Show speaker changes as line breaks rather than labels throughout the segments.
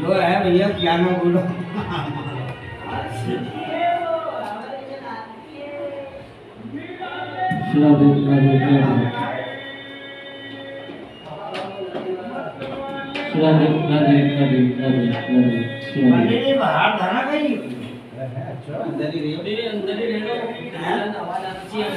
जो है भैया क्या ना बोलो।
राधे राधे राधे राधे राधे राधे राधे राधे
पंडित बाहर धारा कहीं अच्छा अंदर ही रहो आवाज आनी चाहिए।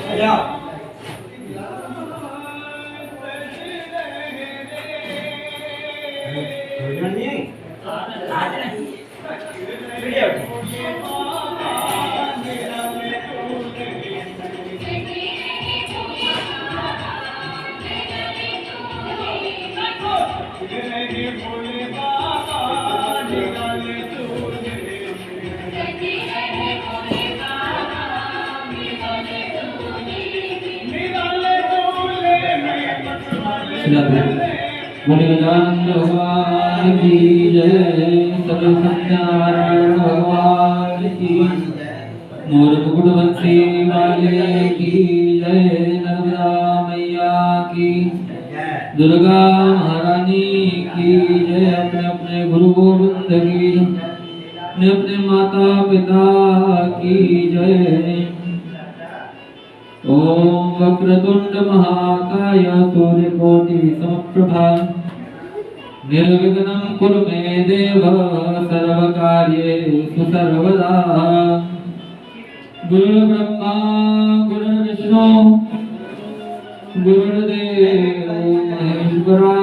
बोले गजानन भगवान की जय, सर्व सत्यानारायण भगवान की, मोर मुकुट बंसी वाले की जय, नर्मदा मैया की, दुर्गा महारानी की जय। अपने अपने गुरु गोविंद की, अपने अपने माता पिता की जय। ओम वक्रतुंड महाकाय सूर्यकोटि समप्रभा, निर्विघ्नं कुरु मे देव सर्वकार्येषु सर्वदा। गुरुर्ब्रह्मा गुरुर्विष्णु गुरुर्देवो महेश्वरा,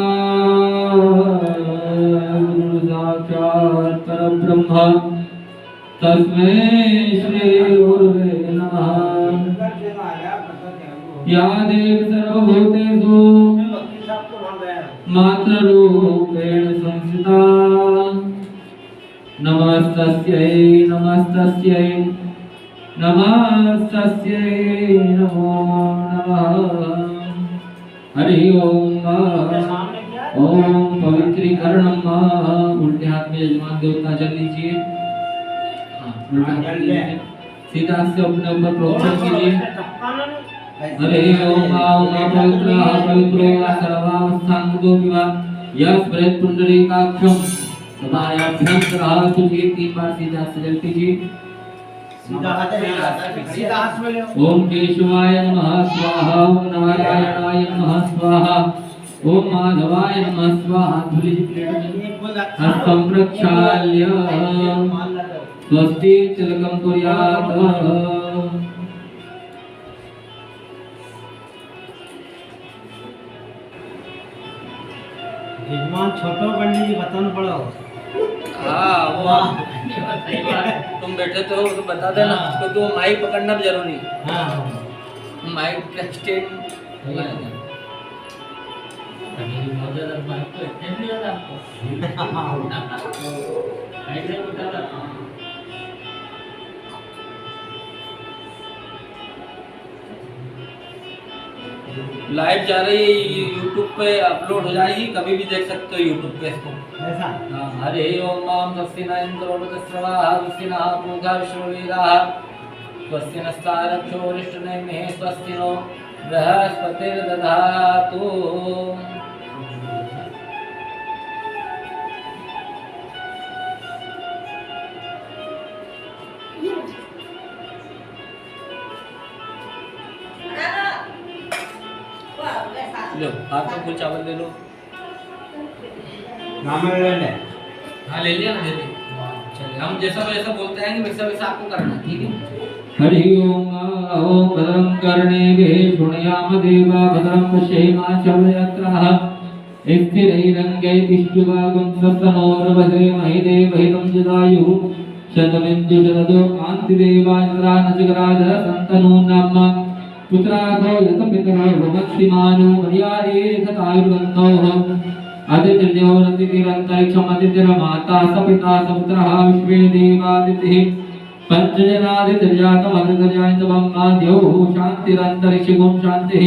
गुरु साक्षात् परब्रह्म तस्मै श्री गुरुवे नमः। या देवी सर्वभूतेषु मातृरूपेण संस्थिता, नमस्तस्यै नमस्तस्यै नमस्तस्यै नमो नमः। हरि ओम। ओम पवित्रीकरणम। उल्टे हाथ में यजमान देवता जल लीजिए। उल्टा हाथ लीजिए, सीधा से अपने ऊपर प्रोक्षण कीजिए। हरे ओम पवित्र पवित्रो सर्वावस्थांगो विवा यह स्मृत पुंडरीकाक्षम समायाभ्यंतरः। तुझे 3 बार सीधा से जल कीजिए। ओम केशवाय नमः स्वाहा, ओम नारायणाय नमः स्वाहा, ओम माधवाय नमः स्वाहा। धूली प्लेट में हस्तं प्रक्षाल्य स्वस्ति तिलकं कुर्यात्।
यजमान छोटो पंडित जी बताना पड़ा।
हाँ वो तुम बैठे तो हो तो बता देना, क्योंकि वो माइक पकड़ना भी जरूरी है।
हाँ
माइक का स्टैंड लाइव जा रही है, यूट्यूब पे अपलोड हो जाएगी, कभी भी देख सकते हो यूट्यूब पे इसको।
ऐसा
हरे ओम नाम स्वस्ति न इंद्रो वृतस्रवाः स्वस्ति नः पूषा विश्ववेदाः स्वस्ति नस्तारक्षो वरिष्ठनेमिः स्वस्ति नो बृहस्पतिर्दधातु। लो हाथ में कुछ चावल ले लो।
नाम ले ले।
हाँ ले लिया ना, दे दे। चलिए हम जैसा वैसा बोलते हैं वैसा वैसा आपको करना, ठीक है।
हरि ओम। ओम भद्रं कर्णेभिः शृणुयाम देवा, भद्रं पश्येमाक्षभिर्यत्राः स्थिरैरङ्गैः स्तनोर्वधेमहि देवहितं जदायुः शतमिन्दुशरदो कान्तिदेवान्द्रानचकराजः सन्तनूनाम पुत्रादो यतपितरो भवत्सिमानो मर्यादेरिखतायुर्गन्धोः आदित्यर्योरतिरन्तरिक्षमतिथिर्माता सपिता सपुत्रः विश्वे देवादितिः पंचजनादित्यर्यातमदित्यर्यान्तमम्माद्यो शान्तिरन्तरिक्षगुं शान्तिः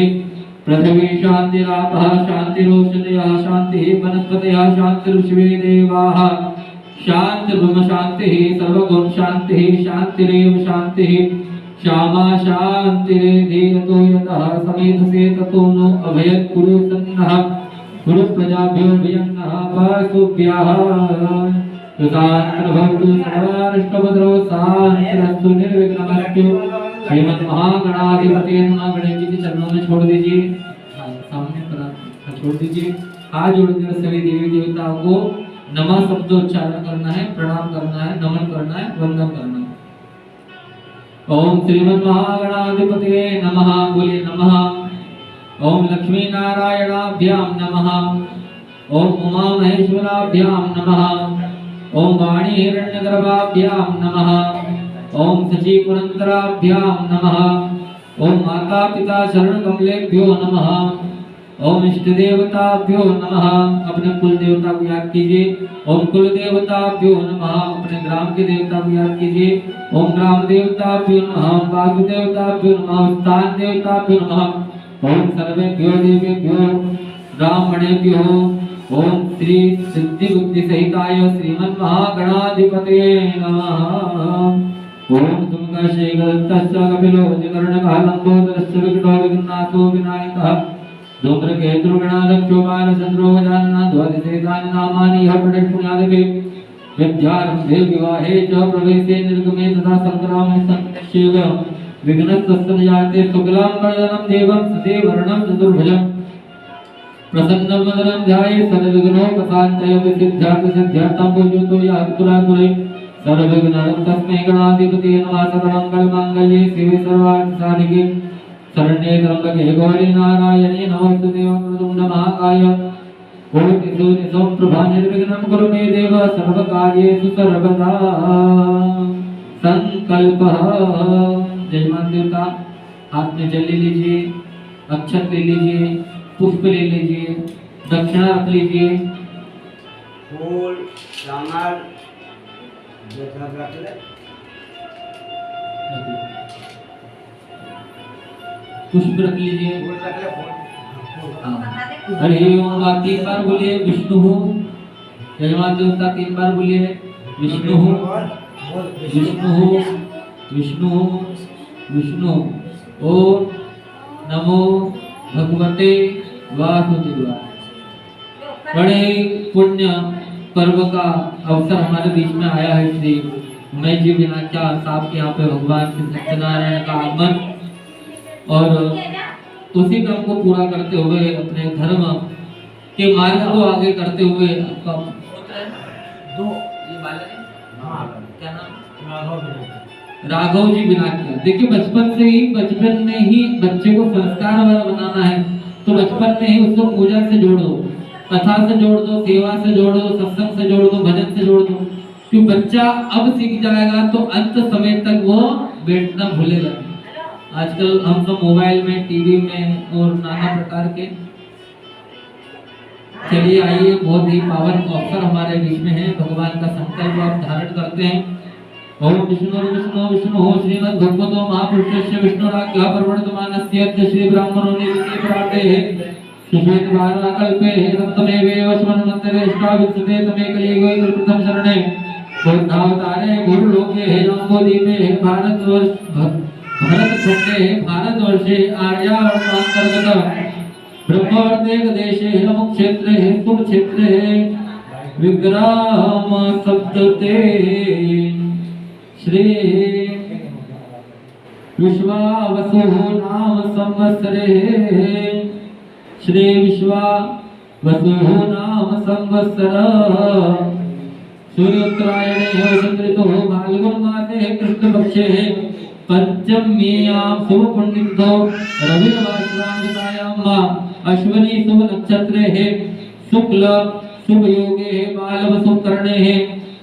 पृथिवी शान्तिरापः शान्तिरोषधयः शान्तिः वनस्पतयः शान्तिर्विश्वे देवाः शान्तिर्ब्रह्म शान्तिः सर्वगुण शान्तिः शान्तिरेव शान्तिः श्यामा शान्तिरेधि यतो यतः समेधसे ततो नो अभयत् कुरु सन्नः कुरु प्रजाभ्यो भयन्नः पशुभ्यः। सुशांतभवतु सर्वारिष्टभद्रो शांतिरस्तु निर्विघ्नमस्तु। श्रीमद्महागणाधिपतये नमः। गणेश जी के चरणों में छोड़ दीजिए, सामने पर छोड़ दीजिए। हाथ जोड़कर सभी देवी देवताओं को नमः शब्दोच्चारण करना है, प्रणाम करना है, नमन करना है, वंदन करना है। ओम श्रीमद्महागणाधिपतये नमः। बोलिए नमः। ओम लक्ष्मी नारायणाभ्यां नमः। ओम उमा महेश्वराभ्यां नमः। ओम वाणी हिरण्यगर्भाभ्यां नमः। ओम शची पुरंतराभ्यां नमः। ओम माता पिता शरण कमलेभ्यो नमः। ओम इष्ट देवताभ्यो नमः। अपने कुल देवता को याद कीजिए। ओम कुल देवताभ्यो नमः। अपने ग्राम के देवता को याद कीजिए। ओम ग्राम देवताभ्यो नमः। वास्तु देवताभ्यो नमः। स्थान देवताभ्यो नमः। ओम सर्वेभ्यो देवेभ्यो ब्राह्मणेभ्यो ओम श्री सिद्धि बुद्धि सहिताय श्रीमन् महागणाधिपतये नमः। ओम सुमुखशेखरस्तस्य कपिलो वज्रकर्णकालम्बोदरस्य विकटो विघ्नासो विनायकः धूम्रकेतुर्गणाध्यक्षो बालचन्द्रो गजाननः द्वादशेतानि नामानि यः पठेत् पुण्यादिभिः विद्यारम्भे विवाहे च प्रवेशे निर्गमे तथा संग्रामे सन्निश्चैव विघ्नस्तस्य जायते। शुक्लाम्बरधरं देवं सदेवर्णं चतुर्भुजं प्रसन्नं वदनं ध्यायेत् सर्वविघ्नोपशान्तये। सिद्ध्यार्थसिद्ध्यर्थं पूजयतो यः तुरातुरे सर्वविघ्नहरं तस्मै गणाधिपतये नमः। सर्वमङ्गलमाङ्गल्ये शिवे सर्वार्थसाधिके शरण्ये त्र्यम्बके गौरी नारायणी नमोस्तुते। वक्रतुण्ड महाकाय कोटिसूर्य समप्रभा निर्विघ्नं कुरु मे देव सर्वकार्येषु सर्वदा। संकल्पः। जजमान देवता हाथ में जल ले लीजिए, अक्षत ले लीजिए, पुष्प ले लीजिए, दक्षिणा रख लीजिए।
फूल कमल जैसा रख ले।
पुष्प रख लीजिए।
फूल रख ले। फूल
हरि ओम। आप 3 बार बोलिए विष्णु। यजमान देवता 3 बार बोलिए विष्णु विष्णु विष्णु विष्णु। ओम नमो भगवते वासुदेवाय। बड़े पुण्य पर्व का अवसर हमारे बीच में आया है। श्री उमेश जी बिनाचा साहब के यहाँ पे भगवान श्री सत्यनारायण का आगमन और उसी क्रम को पूरा करते हुए अपने धर्म के मार्ग को आगे करते हुए आपका दो ये बालक क्या नाम राघव जी बिनाकिया। देखिए बचपन में ही बच्चे को संस्कार वाला बनाना है तो बचपन में ही उसको पूजा से जोड़ दो, कथा से जोड़ दो, सेवा से जोड़ दो, सत्संग से जोड़ दो, भजन से जोड़ दो। क्योंकि बच्चा अब सीख जाएगा तो अंत समय तक वो बैठना भूलेगा। आजकल हम सब मोबाइल में, टीवी में और नाना प्रकार के। चलिए आइए, बहुत ही पावन अवसर हमारे बीच में है। भगवान का संकल्प आप धारण करते हैं। ओम विष्णु विष्णु विष्णु श्रीमद् भगवतो महापुरुषस्य विष्णुराज्ञः प्रवर्तमानस्य अद्य श्री ब्राह्मणो निवृत्ति प्राप्ते सुश्वेत वाराकल्पे सप्तमे वेवस्मन्वन्तरे अष्टाविंशते तमे कलियुगे प्रथम शरणे बुद्धावतारे भूलोके जम्बूद्वीपे भारतवर्षे आर्यावर्तान्तर्गत ब्रह्मवर्तेक देशे नमुक्षेत्रे कुरुक्षेत्रे विग्राम सप्तते श्री विश्वावसु नाम संवत्सरे श्री विश्वावसु नाम संवत्सर सूर्योत्तरायणे संकृतो फाल्गुन मासे कृष्ण पक्षे पंचम्यां शुभ पुण्यतिथौ रविवासरांतायां अश्विनी शुभ नक्षत्रे शुक्ल शुभ योगे बालवसु कर्णे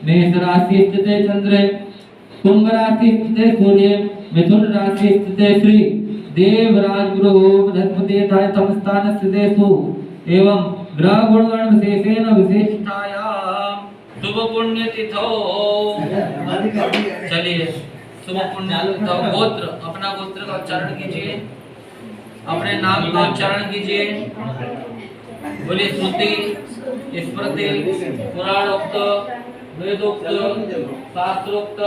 मेष राशि स्थिते चंद्रे कुंभ राशि स्थिते सूर्य मिथुन राशि स्थिते श्री देवराज गुरु बृहस्पति तम स्थान स्थितेषु एवं ग्रह गुणगण विशेषेण विशेषतायां शुभ पुण्यतिथौ। चलिए शुभ पुण्यतिथौ गोत्र, अपना गोत्र का उच्चारण कीजिए, अपने नाम का उच्चारण कीजिए। बोलिए श्रुति स्मृति पुराणोक्त वेदोक्त शास्त्रोक्त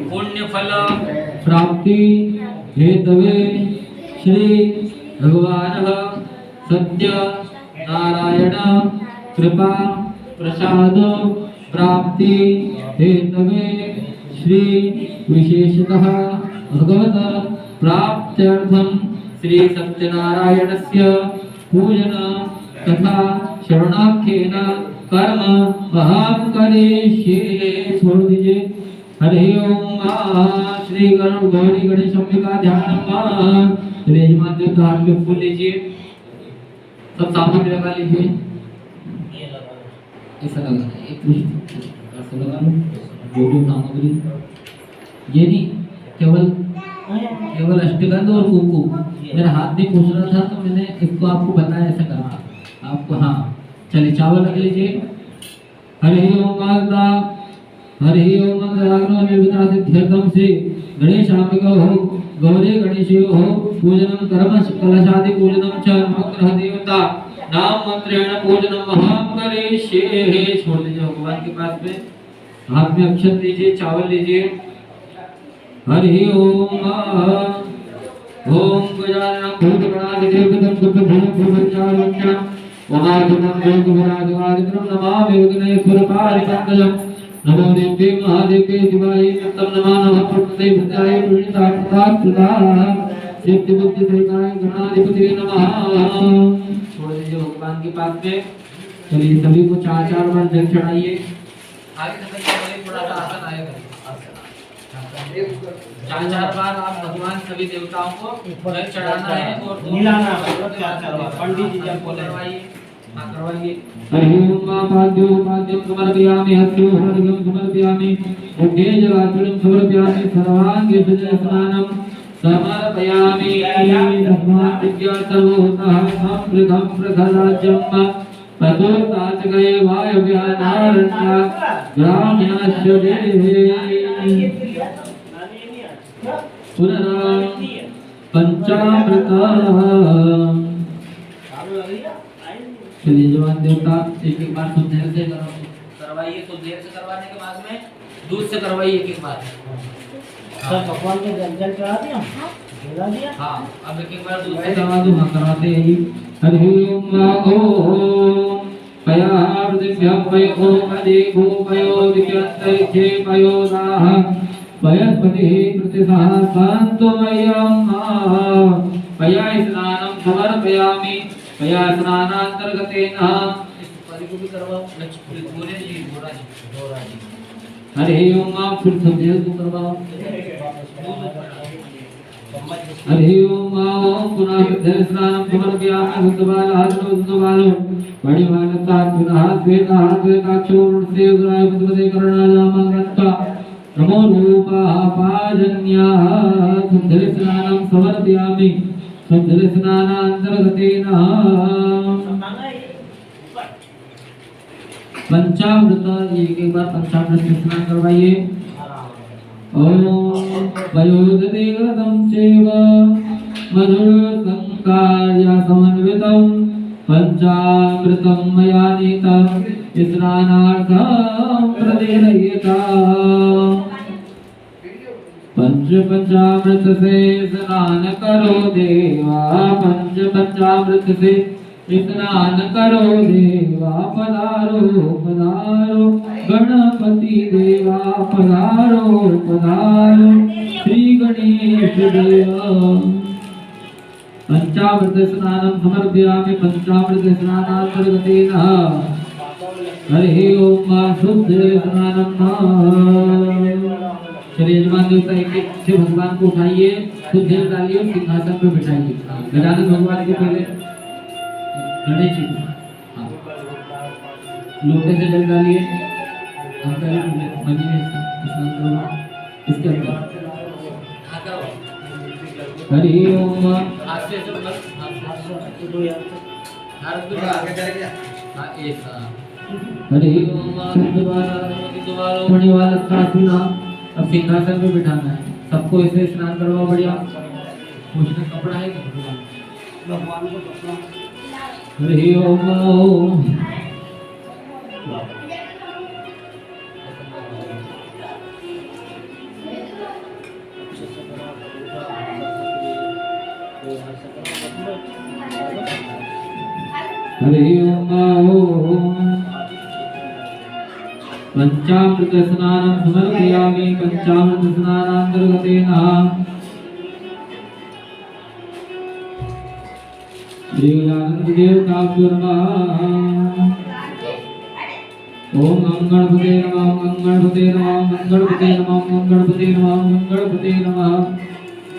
पुण्य फल प्राप्ति हेतवे श्री भगवान सत्य नारायण कृपा प्रसाद प्राप्ति हेतवे श्री विशेषतः भगवत प्राप्त्यर्थम श्री सत्यनारायणस्य पूजन तथा श्रवणाख्येन कर्म महान करिष्ये। छोड़ दीजिए। हरि ओम श्री गरुड़ गौरी गणेश अंबिका ध्यान यजमान देव का हाथ में फूल लीजिए। सब सामग्री लगा लीजिए। ऐसा लगा ऐसा लगा जो जो सामग्री ये नहीं केवल अष्टगंध और कुमकुम। मेरा हाथ नहीं पूछ रहा था तो मैंने इसको आपको बताया ऐसा करना आपको। हाँ चलिए चावल रख लीजिए। हरि ओम माता हरि ओम मंगलाग्नो विविधा सिद्ध्यर्थम से गणेशाम्बिका हो गौरी गणेशो हो पूजनम कर्म कलशादि पूजनम च नवग्रह देवता नाम मंत्रेण पूजनम महाम करिष्ये। छोड़ दीजिए भगवान के पास में। हाथ में अक्षत लीजिए चावल लीजिए। हरि ओम ओम गजानन भूत गणादि देवतम सुख भूम भूमचारण्य वहाधुनम योग विराजवादित्रम नमामि विघ्नेश्वर पारिपङ्कजम्। नमो देव्ये महादेव्ये शिवाय सत्तम नमः प्रकृते भद्राय प्रणीता प्रतात्कृता सिद्धि बुद्धि देवताय गणाधिपति नमः। छोड़ दीजिए भगवान के पास में। चलिए सभी को चार चार बार जल चढ़ाइए।
आगे से थोड़ा सा आसन आएगा। चार चार बार आप भगवान सभी देवताओं को जल चढ़ाना है और
मिलाना पंडित जी जब बोले
करवाइए।
हरि ओम पाद्योपाद्यं समर्पयामि हस्तौ हरिं समर्पयामि मुखे जलार्पणं समर्पयामि सर्वांगे स्नानं समर्पयामि। तस्मात् विद्यार्थमोतः संप्रथम प्रखराज्यं पतोताच गए वायव्यानारण्य ग्राम्यस्य देहे पुनः पंचामृत। चलिए जवान देवता एक एक बार शुद्ध से
करवाइए। तो देर से करवाने के बाद में दूध से करवाइए एक एक बार।
सब भगवान के जल चढ़ा दिया चढ़ा दिया।
हाँ अब एक एक बार दूध से
करवा दो। हाँ करवाते हैं ही। हरि ओम पयावृतिभ्यं पयो अदेको पयो दिव्यन्तरिक्षे पयो दाः पयस्पतिः प्रतिसहस्रान्तो मह्यं पया स्नानं समर्पयामि। पया स्नानान्तर्गतेन
परी को भी करवाओ। पूरे जी गोरा जी।
हरि ओम आप फिर सब को करवाओ। हरि ओम पुनः स्नानं समर्पयामि। शुद्धबालो मणिमानतात्मनः द्वेताक्षोर्णसे उदराय पद्मते करणाजामङ्गत्वा नमो रूपाः पाजन्याः शुद्धस्नानं समर्पयामि। शुद्धस्नानान्तर्गतेन पंचामृत एक एक बार पंचामृत से स्नान करवाइए। ओम वयोददेवतं चैव मधुरसंकार्य समन्वितं पंचामृतं मया नीतं स्नानार्थं प्रेरयेताम्। पंचामृत से स्नान करो देवा पंचामृत से स्नान करो देवा पधारो पधारो गणपति देवा पधारो पधारो श्री गणेश देवा। पंचामृत स्नानं समर्पयामि। पंचामृत स्नानान्तर्गतेन हरि ओम शुद्ध स्नानं। चलिए यजमान देवता एक एक से भगवान को उठाइए। शुद्ध जल डालिए और सिंहासन पर बिठाइए। गजानन भगवान के पहले गणेश जी को लोटे से जल डालिए। हम पहले बनिए स्नान करो इसके अंदर। हरि ओम हरि ओम मणिवाला साधुना। अब सिंहासन पे बिठाना है सबको। इसे स्नान करवाओ बढ़िया। उसमें कपड़ा है
भगवान को कपड़ा।
हरि ओम हरि ओम पंचामृत स्नानं समर्पयामि पंचामृत स्नानान्तर्गतेन श्री गजानन देवताभ्यो नमः। ओम गणपते नमः गणपते नमः गणपते नमः गणपते नमः गणपते नमः।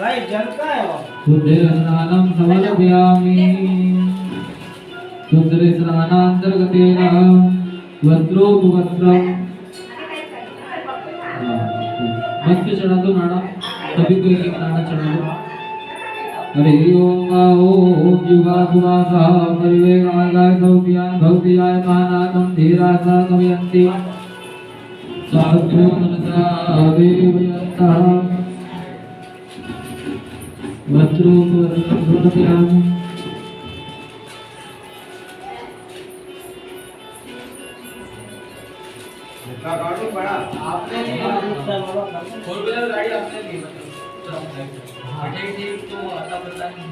भाई जल का है वो
शुद्धिर्स्नानं समर्पयामि शुद्धिर्स्नानान्तर्गतेन वस्त्रोपवस्त्रं मस्त चढ़ा दो नाड़ा सभी को एक नाड़ा चढ़ा दो। हरि ओम ओम युवा सुवासा परिवेगाय सौख्यान भक्तियाय मानातं धीरासा कवयन्ति साधु मनसा देवयन्तः वस्त्रोपवस्त्रं समर्पयामि।
गाड़ी बड़ा आपने
फोर व्हीलर गाड़ी आपने ली बैठे थी तो आता पता नहीं।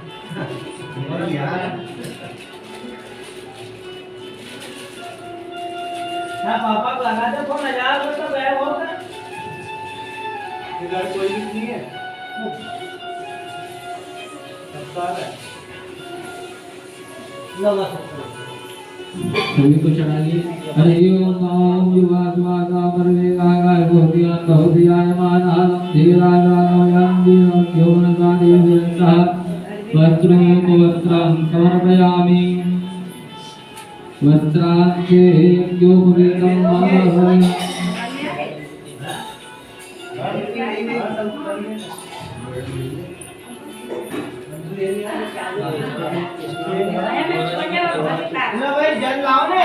पापा को लगा दे फोन 1000 रुपए तो बैग होगा इधर कोई नहीं है सस्ता है लगा सकते
सभी को चढ़ाइए। हरि ओम ओम युवा सुवासा परिवेगाय सौख्यान भक्तियाय मानातं धीरासा कवयन्ति साधु मनसा देवयन्तः वस्त्रोपवस्त्रं समर्पयामि। वस्त्रांते यज्ञोपवीतं
ना भाई जल लाओ ने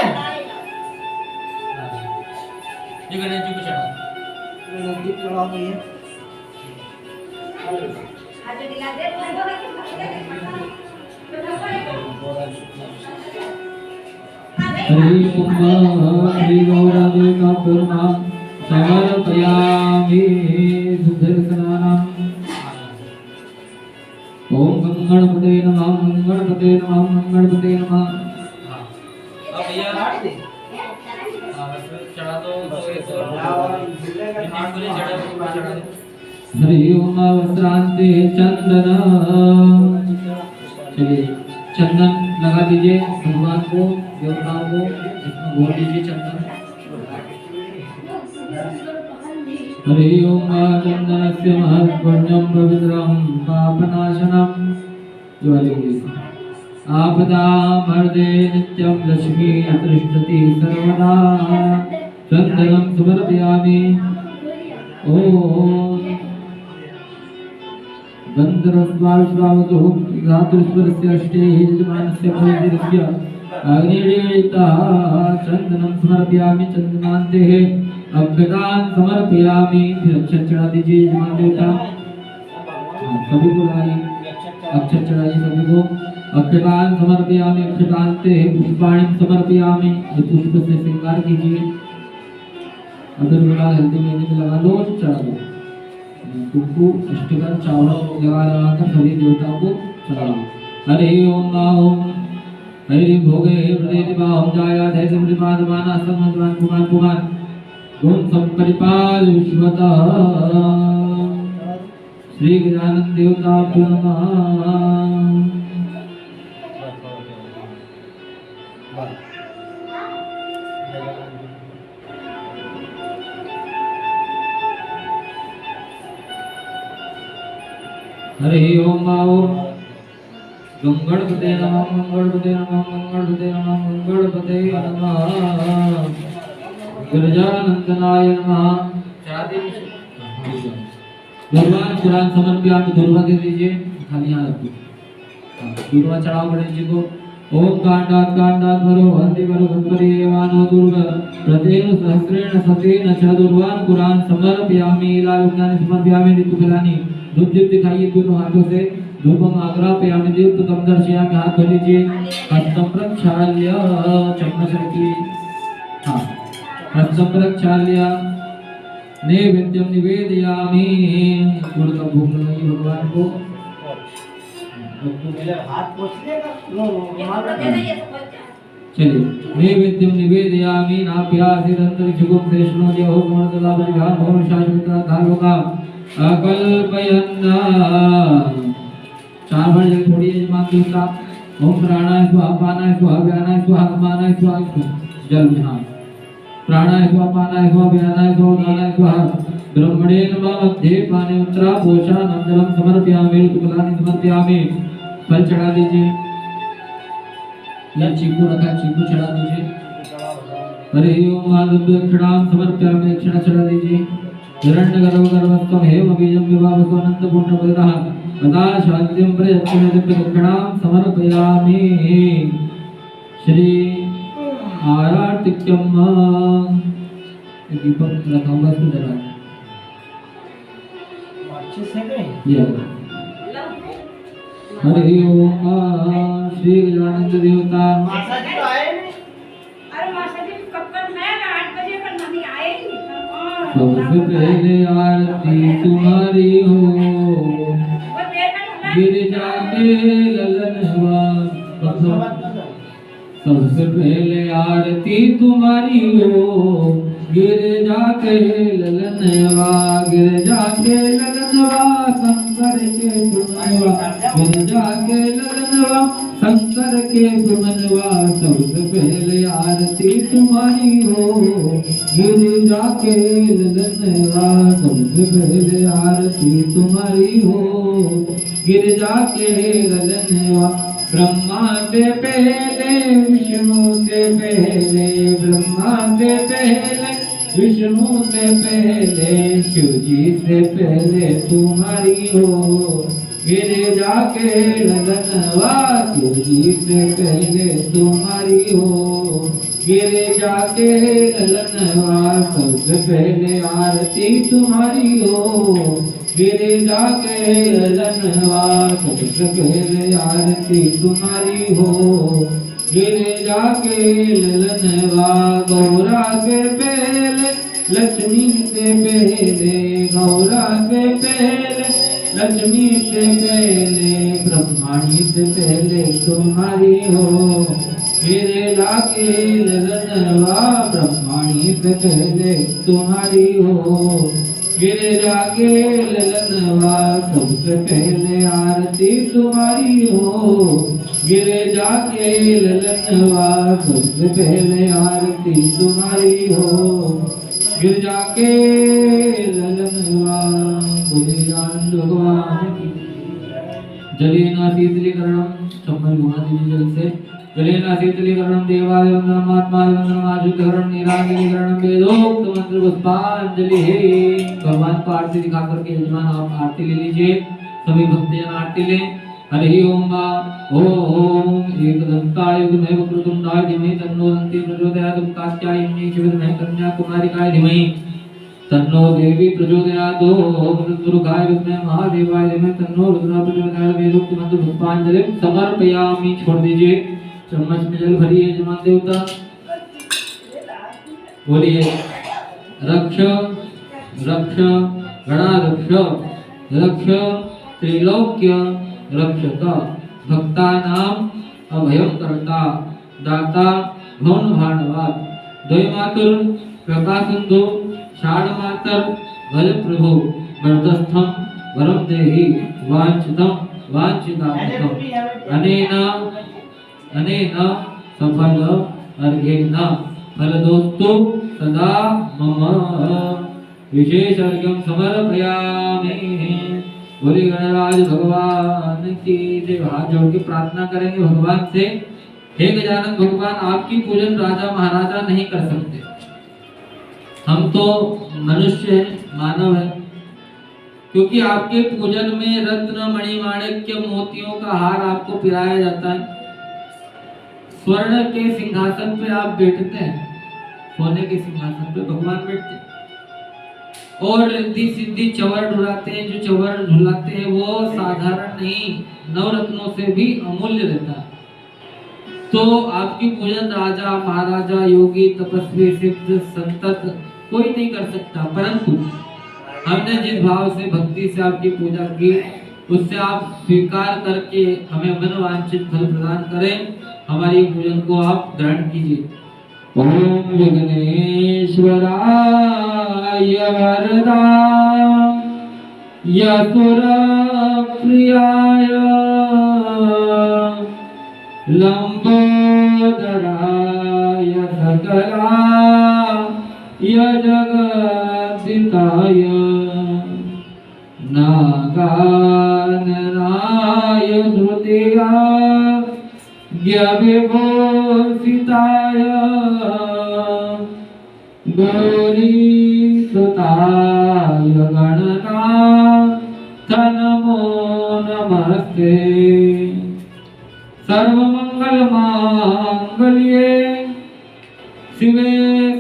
ये गणेश जी को चढ़ा
नजदीक चढ़ाओ भैया
हरि ओम श्री गौरादेवताभ्यो नमः समर्पयामि शुद्धिर्स्नानम्। ओम गणपते नमः गणपते नमः गणपते नमः।
अब भैया चढ़ा दो तो एक चढ़ा दो।
हरि ओम वस्त्रांते चंदन चलिए चंदन लगा दीजिए भगवान को देवताओं को इसमें घोल दीजिए चंदन। हरि ओम चंदनस्य महत्पुण्यं पवित्रं पापनाशनं जो वाली आपदामर्दे नित्यं लक्ष्मी अतिष्ठति सर्वदा चंदनं समर्पयामि। ओम गन्धर्वस्वाश्रावतो धातुस्वरस्य अष्टे यजमानस्य फलदिरस्य अग्निरेता चंदनं समर्पयामि। चंदनान्ते अक्षतान् समर्पयामि। फिर अक्षत चढ़ा दीजिए यजमान देवता सभी को लाइए अक्षत चढ़ाइए सभी को। अक्षतान् समर्पयामि अक्षतान्ते पुष्पाणि समर्पयामि। पुष्प से श्रृंगार कीजिए अगर गुलाल हल्दी मेहंदी में लगा लो चढ़ा दो। कुक्कू अष्टगन चावल लगा कर सभी देवताओं को चढ़ाओ। हरि ओम ओम हरि भोगे हृदय दिवाहं जाया धैर्य समृद्धिमादमाना समद्वान कुमार कुमार गुण संपरिपाल विश्वतः श्री गजानन देवताभ्यो नमः। हरि ओम गणपते नमः गणपते नमः गणपते नमः गणपते नमः गिरिजानंदनाय नमः। भगवान कुरान समर्पयामि। दुर्वा दे दीजिए खाली हाथ रखिए दुर्वा चढ़ाओ गणेश जी को। ओम कांडात् कांडात् वरो हन्ति वरो भगवती एवानो दुर्गा प्रतेन सहस्रेण सतेन च दुर्वान कुरान समर्पयामि। लाल ज्ञान समर्पयामि। नित्य धूप दीप दिखाइए दोनों हाथों से। धूपम आग्रापयामि दीप्तकं दर्शयामि। हाथ धो लीजिए। हस्तं प्रक्षाल्य चम्मच रखिए। हाँ हस्तं प्रक्षाल्य नैवेद्यं निवेदयामि। गुड़ का भोग लगाइए भगवान को।
मेरे हाथ पोंछ देगा लो मार
चलिए नैवेद्यं निवेदयामि नाभ्यासिदन्तरिक्षुगुं श्रेष्ठो गुणदलाभिधान भवन शाश्वता धारोका अकल्पयन्ना। चार बार जल थोड़ी यजमान देवता ओम प्राणाय स्वाहा पानाय स्वाहा व्यानाय स्वाहा समानाय स्वाहा जल में हाथ प्राणाय स्वाहा पानाय स्वाहा व्यानाय स्वाहा उदानाय स्वाहा ब्रह्मणे नमः मध्य पाने उत्तरा पोषा नंदनम समर्पयामि तुकलानि समर्पयामि। फल चढ़ा दीजिए या चीकू रखा चीकू चढ़ा दीजिए। हरि ओम माधव्यक्षणाम समर्पयामि दक्षिणा चढ़ा दीजिए। हिरण्यगर्भगर्भस्थं हेम बीजं विभावसो अनन्तपूर्णपदः तदा शान्तिं प्रयत्नदक्षिणां समर्पयामि। श्री आरार्तिक्यम दीपक रखा हुआ इसको जला
अच्छे से नहीं
हरि ओम श्री गजानंद देवता
मासा जी तो आए नहीं।
अरे मासा जी कब तक मैं 8 बजे पर नहीं आए ही नहीं।
सबसे पहले आरती तुम्हारी हो
वो देखा ना
गिरिजा के ललनवा। सबसे पहले आरती तुम्हारी हो गिरिजा के ललनवा गिरिजा के ललनवा शंकर के सुमनवा गिरिजा के ललनवा शंकर के सुमनवा। सबसे पहले आरती तुम्हारी हो गिरिजा के ललनवा सबसे पहले आरती तुम्हारी हो गिरिजा के ललनवा। ब्रह्मा से पहले विष्णु से पहले ब्रह्मा से पहले विष्णु से पहले शिव जी से पहले तुम्हारी हो गिरिजा के ललनवा। शिव जी से पहले तुम्हारी हो गिरिजा के ललनवा। सबसे पहले आरती तुम्हारी हो गिरिजा के ललनवा सबसे पहले आरती तुम्हारी हो गिरिजा के ललनवा। गौरा से पहले लक्ष्मी से पहले गौरा से पहले लक्ष्मी से पहले ब्रह्माणी से पहले तुम्हारी हो गिरिजा के ललनवा। ब्रह्माणी से पहले तुम्हारी हो गिरिजा के ललनवा। सबसे पहले आरती तुम्हारी हो गिरिजा के ललनवा सबसे पहले आरती तुम्हारी हो गिरिजा के ललनवा। बुद्धिदानंद भगवान की जलेन शीतलीकरणम चम्मच घुमा दीजिए जल से। जलेन शीतलीकरणम देवादिवंदनम आत्मादिवंदनम आशुद्धकरणम निरागिरीकरणम वेदोक्त मंत्र पुष्पांजलि। भगवान को आरती दिखा करके यजमान आप आरती ले लीजिए। सभी भक्तजन आरती लें। हरि ओम ओम एकदंताय विद्महे वक्रतुंडाय धीमहि तन्नो दन्ति प्रचोदयात्। कात्यायनी च विद्महे कन्याकुमारिकाय धीमहि तन्नो देवी प्रचोदयात्। ओम रुद्रगाय विद्महे महादेवाय धीमहि तन्नो रुद्र प्रचोदयात्। वेदोक्त मंत्र पुष्पांजलि समर्पयामि। छोड़ दीजिए चम्मच में जल भरिए यजमान देवता। बोलिए रक्ष रक्ष गणाध्यक्ष रक्ष त्रिलोक्य रक्षक भक्तानाम अभयं करता दाता भवन भानवाद द्वयमातुर प्रकाशंदो षाढ़मातर भज प्रभु वर्धस्थम वरम देहि वांछितम वांछितार्थम अनेन अनेन सफल अर्घेन फलदोस्तु सदा मम विशेष अर्घ्यं समर्पयामि। बोले गणराज भगवान की जय। हाथ जोड़ के प्रार्थना करेंगे भगवान से। हे गजानन भगवान आपकी पूजन राजा महाराजा नहीं कर सकते। हम तो मनुष्य हैं मानव है। क्योंकि आपके पूजन में रत्न मणि माणिक्य मोतियों का हार आपको पिराया जाता है। स्वर्ण के सिंहासन पे आप बैठते हैं। सोने के सिंहासन पे भगवान बैठते हैं और रिद्धि सिद्धि चवर ढुलाते हैं। जो चवर ढुलाते हैं वो साधारण नहीं नवरत्नों से भी अमूल्य रहता है। तो आपकी पूजन राजा महाराजा योगी तपस्वी सिद्ध संतत कोई नहीं कर सकता। परंतु हमने जिस भाव से भक्ति से आपकी पूजा की उससे आप स्वीकार करके हमें मनोवांछित फल प्रदान करें। हमारी पूजन को आप ग्रहण कीजिए। ओम विघ्नेश्वराय वरदा यसुर प्रियाय लंबोदराय सकला जगद्दिताय नागाननाय धृतिया विभूषिताय गौरीसुताय गणनाथ नमो नमस्ते। सर्वमंगलमांगल्ये शिवे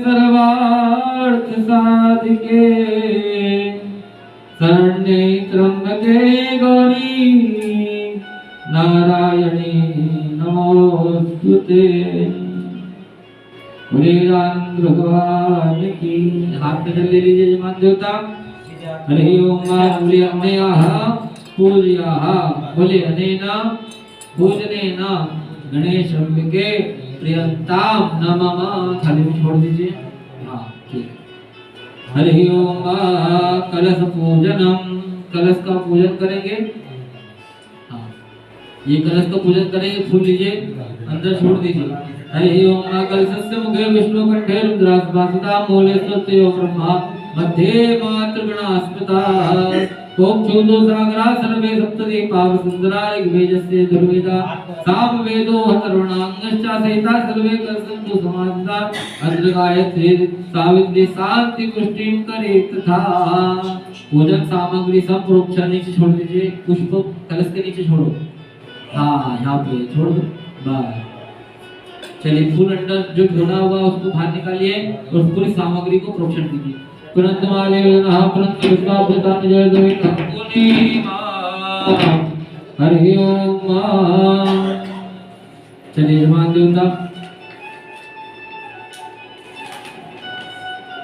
सर्वार्थ साधिके शरण्ये त्र्यंबके गौरी नारायणी नमोस्तुते। भोलेनाथ भगवान की। हाथ में जल ले लीजिए जमान देवता। हरि ओम बोले अनयाः पूजयाः बोले अनेना पूजनेना गणेश अंबिके प्रियंताम नमः। थाली में छोड़ दीजिए। हाँ ठीक। हरि ओम कलश पूजनम। कलश का पूजन करेंगे। हाँ ये कलश का पूजन करेंगे। फूल लीजिए अंदर छोड़ दीजिए। हरि ओम कलशस्य मुखे विष्णु कंठे रुद्रासुता मूले स्तुत्यो ब्रह्मा मध्ये मातृगणास्मृता। ओम चूदो सागरा सर्वे सप्तदीपाव सुंदरा ऋग्वेदस्य दुर्वेदा सामवेदो हतर्वणांगश्च सहिता सर्वे कलशन्तु समाहिता। अद्र गायत्री सावित्री शांति पुष्टिं करे तथा। पूजन सामग्री सब प्रोक्ष नीचे छोड़ दीजिए। पुष्प कलश के नीचे छोड़ो। हाँ यहाँ पे छोड़ दो। बस चलिए फूल अंदर जो ढोना हुआ उसको बाहर निकालिए और पूरी सामग्री को प्रोक्षण कीजिए। तुरंत माले नहा तुरंत विश्वाभूता जय देविका पूर्णिमा। हरि ओम। चलिए जमान देवता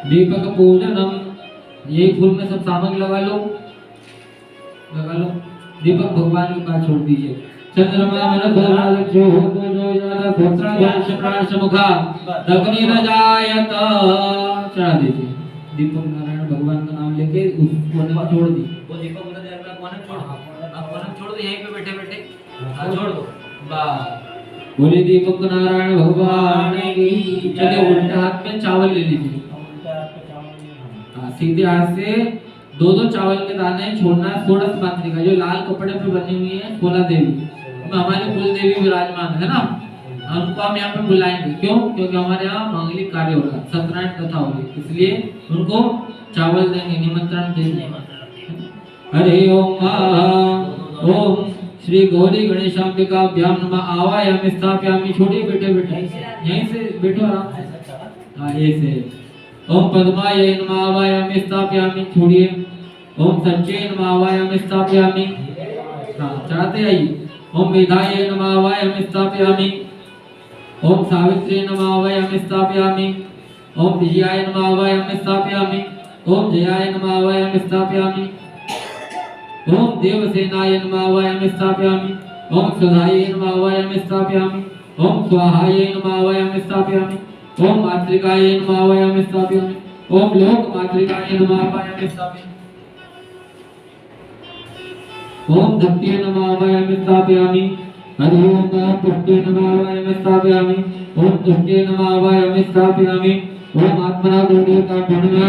दीपक पूजनम। ये फूल में सब सामग्री लगा लो। दीपक भगवान के पास छोड़ दीजिए। चंद्रमा मन भोलाल जो यारा पुत्र वंश प्राण समुखा दग्नि न जायत। चढ़ा दीजिए। दीपक नारायण भगवान का नाम लेके उस कोने में छोड़ दी। वो दीपक बोला दे अपना कोने छोड़ दो। आप कोने छोड़ दो यहीं पे बैठे बैठे। हां छोड़ दो। बस बोले दीपक नारायण भगवान की। चलिए उल्टे हाथ में चावल ले लीजिए। हां सीधे हाथ से दो चावल के दाने छोड़ना है। षोडश मातृका जो लाल कपड़े पे बनी हुई है 16 देवी हमारी कुल देवी विराजमान है ना। उनको हम यहाँ पे बुलाएंगे। क्यों? क्योंकि हमारे यहाँ मांगलिक कार्य होगा सत्यनारायण कथा होगी इसलिए उनको चावल देंगे निमंत्रण देंगे। हरि ओम। ओम श्री गौरी गणेशांबिकाभ्याम नमः। आवाहयामि स्थापयामि। छोड़िए बैठे बैठे यहीं से बैठो आराम से। हाँ ऐसे। ओम पद्मायै नमः। आवाहयामि स्थापयामि। छोड़िए। ओम सच्चे नमः। आवाहयामि स्थापयामि। हाँ चढ़ाते आइए। ओम मेधायै नमः। आवाहयामि स्थापयामि। ओम सावित्री नमः। आवाहयामि स्थापयामि। ओम विजयाय नमः। आवाहयामि स्थापयामि। ओम जयाय नमः। आवाहयामि स्थापयामि। ओम देवसेनाय नमः। आवाहयामि स्थापयामि। ओम सुधायै नमः। आवाहयामि स्थापयामि। ओम स्वाहायै नमः। आवाहयामि स्थापयामि। ओम मातृकाय नमः। आवाहयामि स्थापयामि। ओम लोक मातृकाय नमः। आवाहयामि स्थापयामि। ओम धत्ते नमः। आवाहयामि स्थापयामि। हरि ओम पुष्टे नमः। आवाहयामि स्थापयामि। ओम तुष्टे नमः। आवाहयामि स्थापयामि। ओम आत्मना गुरुदेवता नमः।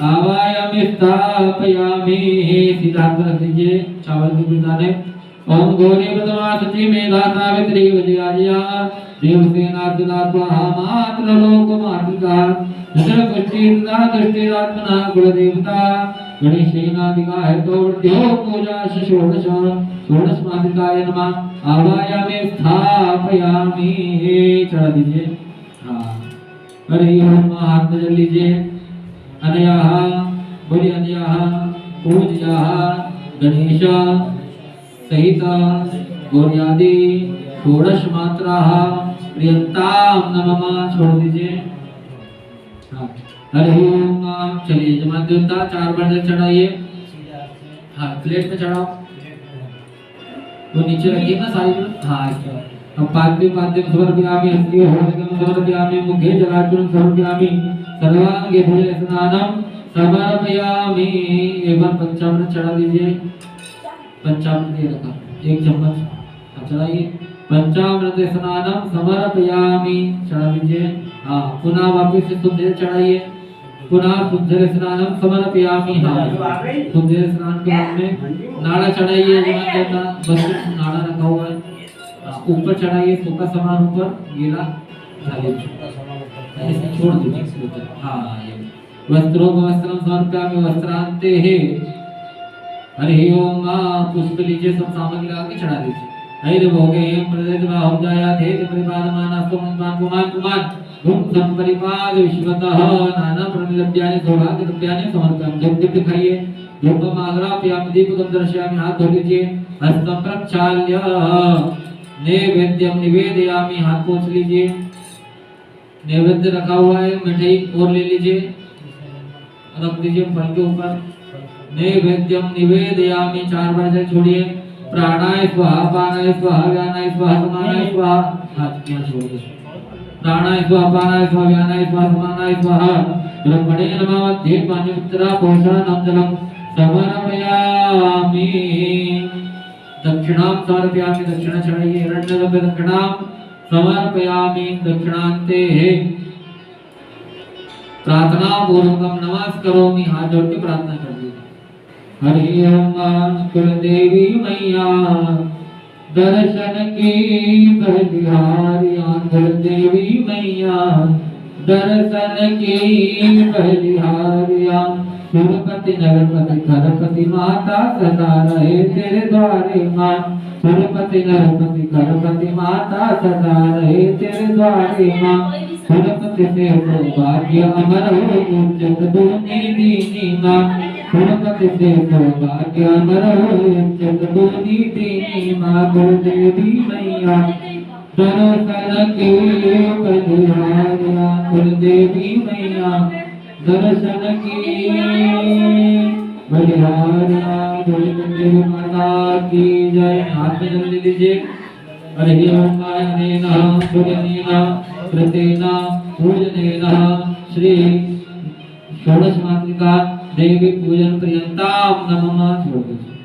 आवाहयामि स्थापयामि। सीधा हाथ रख दीजिए चावल के दाने। ओम गौरी प्रथमा सची मेधा सावित्री विजया देवसेना स्वाहा मात्र लोक मातृका नगर पुष्टिर्दा दृष्टिरात्मना कुलदेवता गणेशेनादिका हेतो पूजा षोडश मातृकाय नमः। आवाहयामि स्थापयामि। चढ़ा दीजिए। हाँ हरि ओम। हाथ में जल लीजिए। अनयाः बोलिए अनयाः पूज्याः गणेश सहित गौर्यादि षोडश मात्राः प्रियंताम नमः। छोड़ दीजिए। हाँ हरि ओम। चलिए जमान देवता 4 बार जल चढ़ाइए। हाँ प्लेट में चढ़ाओ। वो नीचे रखिए ना साइड में। हाँ अब पाद्यं समर्पयामि हस्ते होमकं समर्पयामि मुखे जलार्चनं समर्पयामि सर्वांगे भूजन स्नानं समर्पयामि। एक बार पंचामृत चढ़ा दीजिए। पंचामृत ये रखा 1 चम्मच अब चढ़ाइए। पंचामृत स्नानं समर्पयामि चढ़ा दीजिए। हाँ पुनः वापस से शुद्ध जल चढ़ाइए। पुनः शुद्ध जल स्नानं समर्पयामि। हाँ शुद्ध जल स्नान के बाद में नाड़ा चढ़ाइए। जहाँ देता बस नाड़ा रखा हुआ है ऊपर चढ़ाइए। सूखा सामान ऊपर गीला डालिए छोड़ दीजिए। हाँ ये वस्त्रं समर्पयामि वस्त्रांते है। हरि ओम पुष्प लीजिए सब सामग्री लगा के चढ़ा दीजिए। हरि भोगे प्रदत्त बाहुं जायाते परिपादमानस्तु पुमान पुमान धूम संपरिपाद विश्वतः नाना प्रणिलभ्यानि सौभाग्य द्रव्यानि समर्पयामि। धूप दिखाइए। धूपम आग्रापयामि दीपकं दर्शयामि। हाथ धो लीजिए। हस्तं प्रक्षाल्य नैवेद्यं निवेदयामि। हाथ पोंछ लीजिए। नैवेद्य रखा हुआ है मिठाई और ले लीजिए रख दीजिए फल के ऊपर। नैवेद्यं निवेदयामि 4 बार जल छोड़िए। प्राणाय स्वाहा पानाय स्वाहा व्यानाय स्वाहा समानाय स्वाहा। हाथ यहाँ छोड़ दीजिए। प्राणाय स्वाहा पानाय स्वाहा व्यानाय स्वाहा समानाय स्वाहा। ब्रह्मणे नमः मध्ये पानिपुत्रा पोषणं जलं समर्पयामि। दक्षिणां समर्पयामि। दक्षिणा चढ़ाइए। हिरण्यगर्भ दक्षिणां समर्पयामि। दक्षिणान्ते प्रार्थना पूर्वकं नमस्करोमि। हाथ जोड़ के प्रार्थना कर दीजिए। हरि ओम कुलदेवी मैया दर्शन की बलिहारियां। कुलदेवी मैया दर्शन की बलिहारियां। सुरपति नरपति खरपति माता सदा रहे तेरे द्वारे मां। सुरपति नरपति खरपति माता सदा रहे तेरे द्वारे मां। सुरपति से सौभाग्य अमर हो उच्चत दूनी दीनी मां। सुरपति से सौभाग्य अमर हो उच्चत दूनी दीनी मां। कुलदेवी मैया दर्शन की बलिहारियां। कुलदेवी मैया दर्शन की बलिहारियां। कुलदेवी माता की जय। हाथ में जल ले लीजिए। हरि ओम अनेन पूजनेन कृतेन पूजनेन श्री षोडश मातृका देवी पूजन पर्यंताम नमः। छोड़ दीजिए।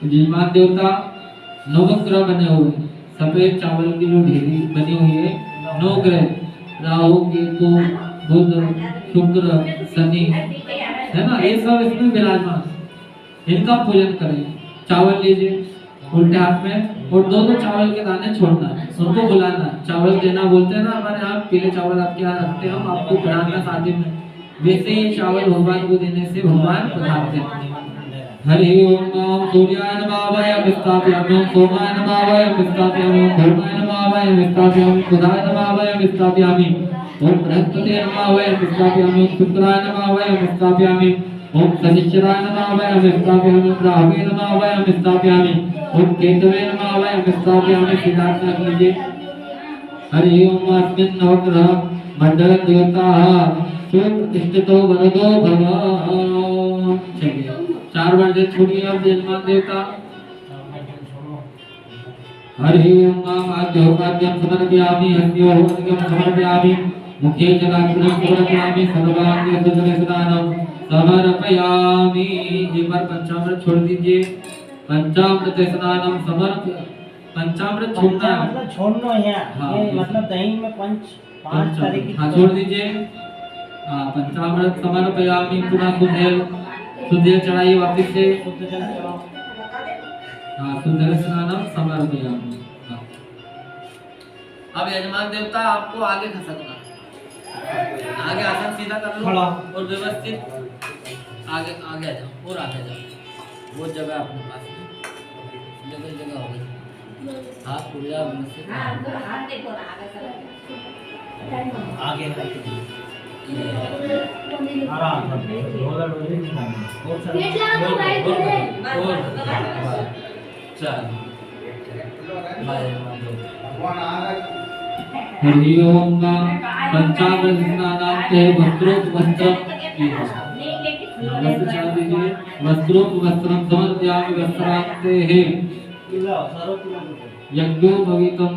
यजमान देवता नवग्रह बने हुए सफेद चावल की जो ढेरी बनी हुई है 9 ग्रह राहु केतु बुध शुक्र शनि है ना ये सब इसमें विराजमान। इनका पूजन करें। चावल लीजिए उल्टे हाथ में और 2 चावल के दाने छोड़ना है। उनको बुलाना। चावल देना बोलते हैं ना हमारे यहाँ पीले चावल आपके यहाँ रखते हैं हम आपको बुलाना शादी में। वैसे ही चावल भगवान को देने से भगवान पधारते हैं। हरि ओम सूर्याय नमः वयं स्थापयामि। ओम सोमाय नमः वयं स्थापयामि। ओम धर्माय नमः वयं स्थापयामि। बुधाय नमः वयं स्थापयामि। ओम बृहस्पते नमः वयं स्थापयामि। ओम शुक्राय नमः वयं स्थापयामि। ओम शनिश्चराय नमः वयं स्थापयामि। ओम राहवे नमः वयं स्थापयामि। ओम केतवे नमः वयं स्थापयामि। सिद्धार्थ रख लीजिए। हरि ओम अस्मिन् नवग्रह मंडल देवताः सुप्रतिष्ठितो वरदो भव। चलिए 4 बार जल छोड़िए। अब यजमान देवता हरि ओम आद्योपाद्यं समर्पयामि। हस्योपाद्यं समर्पयामि। मुखे जलार्चनं समर्पयामि। सर्वांगे सुजलस्नानं समर्पयामि। एक बार पंचामृत छोड़ दीजिए। पंचामृत स्नानं पंचामृत छोड़ना
मतलब छोड़ना है।
हाँ,
ये मतलब दही में 5 तरह की
हाँ छोड़ दीजिए। हाँ पंचामृत समर्पयामि। पुनः शुद्ध जल चढ़ाइए वापस से।
शुद्ध जल चढ़ाओ।
हाँ शुद्ध जल स्नानं समर्पयामि। अब यजमान देवता आपको आगे खसकना। आगे आसन सीधा कर लो और व्यवस्थित आगे आगे आ जाओ और आगे जाओ। वो जगह अपने पास है जगह जगह हो गई। हाथ खुल जाओ व्यवस्थित।
हाथ देखो आगे चलो।
आगे आराम से ढोला ढोली नहीं करना। और
चल हरि ओम पंचामृत स्नानांते वस्त्रोपवस्त्रं वस्त्र चढ़ा दीजिए। वस्त्रोपवस्त्रं समर्पयामि। वस्त्रांते यज्ञोपवीतं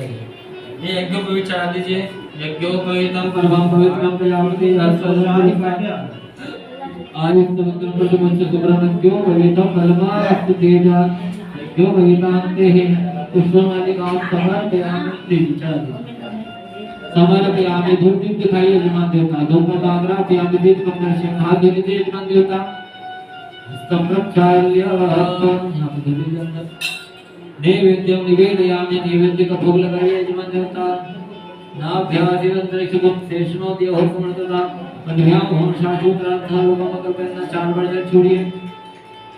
ये यज्ञोपवीत चढ़ा दीजिए। यज्ञोपवीतम परमं पवित्रम प्रजापति आयुष्मंत्रम प्रतिमंच सुब्रह्मण्यो पवित्रम परमास्तु तेजा यज्ञोपवीतान्ते पुष्पमालिकां समर्पयामि। समर्पयामि। धूप दीप दिखाइए यजमान देवता। धूप दाग्रापयामि दीप कंदर्शन। हाथ धो लीजिए यजमान देवता। स्तंभक्षाल्य यहाँ पे धो लीजिए अंदर। नैवेद्यम निवेदयामि। नैवेद्य का भोग लगाइए यजमान देवता। नाभ्यासिवंतरिक्षगुण शेषनो दियो समर्पता। पंद्रहयाम होम शाशूत्रार्था लोकम कल्पना 4 बार जल छोड़िए।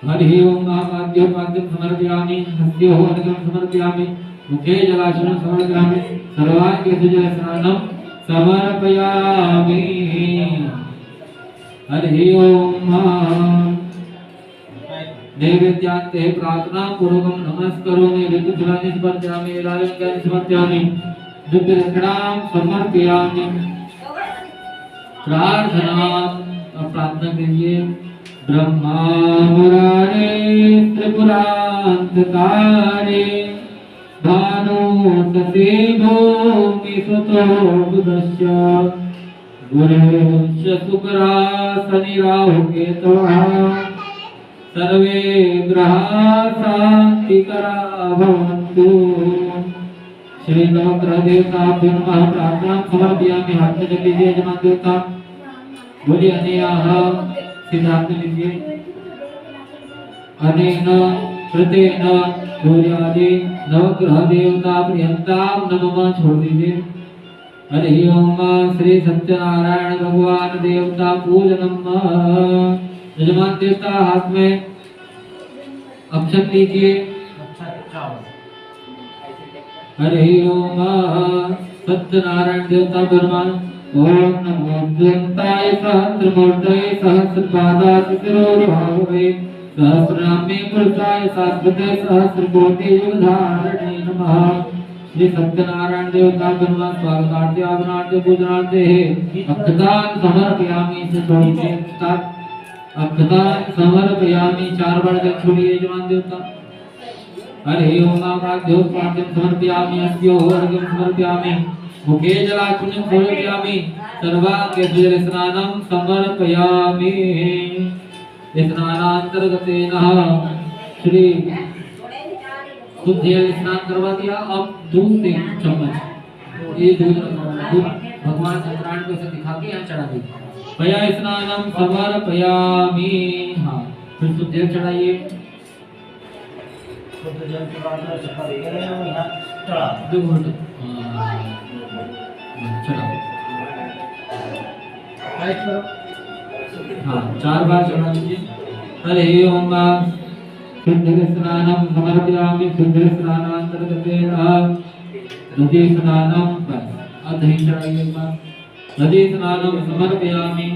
हरि ओम आद्यो पाद्यम समर्पयामि। हस्यो अर्घ्यम समर्पयामि। मुखे जलाशयं समर्पयामि। सर्वांगे जल स्नानं समर्पयामि। हरि ओम नैवेद्यान्ते प्रार्थना पूर्वकं नमस्करोमि। ऋतुफलानि समर्पयामि। राजंगानि समर्पयामि। दुग्धदक्षिणां समर्पयामि। प्रार्थना कीजिए। ब्रह्मा मुरारे त्रिपुरांतकारे भानुसते भूमि सुतो बुधश्च गुरुश्च शुक्रा शनि राहु केतवः सर्वे ग्रहाः शान्तिकरा भवन्तु। श्री नवग्रह देवताभ्यो नमः। प्रार्थना समर्पयामि। हाथ में जल लीजिए यजमान देवता। बोलिए अनेयाः सिद्धार्थ लीजिए। अनेन कृतेन सूर्यादि नवग्रह देवता प्रियंतां नमः छोड़ दीजिए। हरि ओम श्री सत्यनारायण भगवान देवता पूजनम। यजमान देवता हाथ में अक्षत लीजिए। हरि ओम सत्यनारायण देवता ब्रह्मा। ओम नमो द्यंताय सहस्रमूर्तये सहस्रपादाशिशिरोरुभाववे सहस्रनाम्ये पुरुषाय शाश्वते सहस्रकोटि युगधारणे नमः। श्री सत्यनारायण देवता ब्रह्मा स्वागतार्थे आगमनार्थे पूजनार्थे अक्षतान् समर्पयामि। से छोड़िए अक्षतान् समर्पयामि। 4 बार जल छोड़िए यजमान देवता। हरि ओम आद्यो पाद्यम समर्पयामि। अस्यो अर्घ्यं समर्पयामि। मुखे जलाशयं समर्पयामि। सर्वांगे जल स्नानं समर्पयामि। स्नानांतर्गतेन श्री शुद्ध जल स्नान करवा दिया। अब दूध 3 चम्मच ये दूध भगवान सत्यनारायण को ऐसे दिखा के यहाँ चढ़ा दीजिए। पया स्नानं समर्पयामि। हाँ फिर शुद्ध जल चढ़ाइए।
शुद्ध जल के बाद यहाँ चढ़ा
2 घंटे चढ़ाओ। हाँ 4 बार चढ़ा दीजिए। हरि ओम शुद्ध स्नानं समर्पयामि। शुद्ध स्नानांतर्गतेन नदी स्नानं बस अब दही चढ़ाइए एक बार। नदी स्नानं समर्पयामि।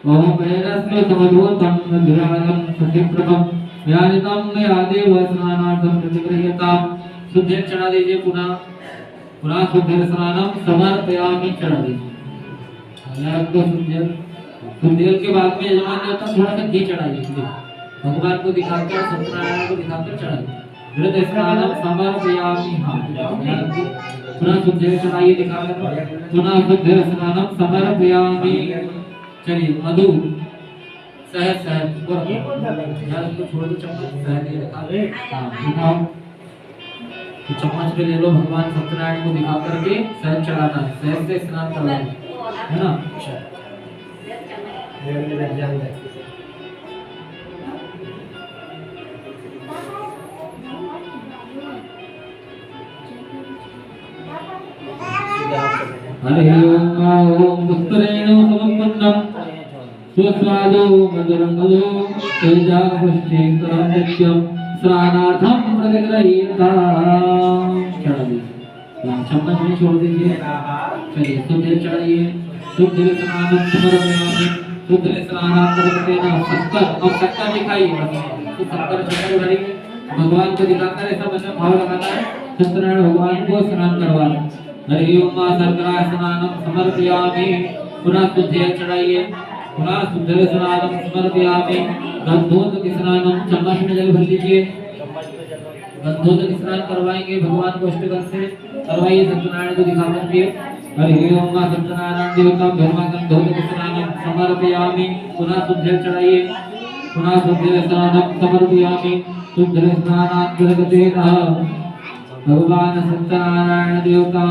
ओम वैरस्मे समधूतं मधुरालं सखिप्रभं ज्ञानितं मे आदेव स्नानार्थं प्रतिगृह्यतां। शुद्ध जल चढ़ा दीजिए। पुनः शुद्ध स्नानं समर्पयामि चढ़ा दीजिए। शुद्ध जल के बाद में यजमान देवता थोड़ा सा घी चढ़ाइए। भगवान को दिखाकर सत्यनारायण को दिखाकर चढ़ाइए। घृत स्नानं समर्पयामि। हाँ पुनः शुद्ध जल चढ़ाइए दिखाकर। पुनः शुद्ध स्नानं समर्पयामि। चलिए मधु सहज उसको छोड़ दो चम्मच। सहज ये दिखा। हाँ तो चम्मच पे ले लो। भगवान सत्यनारायण को दिखा करके सहज चढ़ाना है। सहज से स्नान करवाना है ना। हरि ओम पुष्परेण समपन्नं सुस्वादो मधुरं मधु तेजा पुष्टिकरं नित्यं स्नानार्थं प्रतिगृह्यतां। चढ़ा दीजिए। चम्मच में छोड़ दीजिए। चलिए शुद्ध जल चढ़ाइए। शुद्ध स्नानं समर्पयामि। शुद्ध स्नानांतर्गतेन शक्कर। अब शक्कर दिखाइए। तो शक्कर शक्कर भरिए। भगवान को दिखाकर ऐसा मन भाव लगाना है सत्यनारायण भगवान को स्नान करवाना। हरि ओम शर्करा स्नानं समर्पयामि। पुनः शुद्ध जल चढ़ाइए। पुनः शुद्ध स्नानं समर्पयामि। गंधोदक स्नानं। चम्मच में जल भर लीजिए। गंधोदक स्नान करवाएंगे भगवान को अष्टगंध से। करवाइए सत्यनारायण को दिखा करके। हरि ओम सत्यनारायण देवता भगवान गंधोदक स्नान समर्पयामि। पुनः शुद्ध चढ़ाइए। पुनः शुद्ध स्नान समर्पयामि। शुद्ध स्नानांतर्गतेन भगवान सत्यनारायण देवता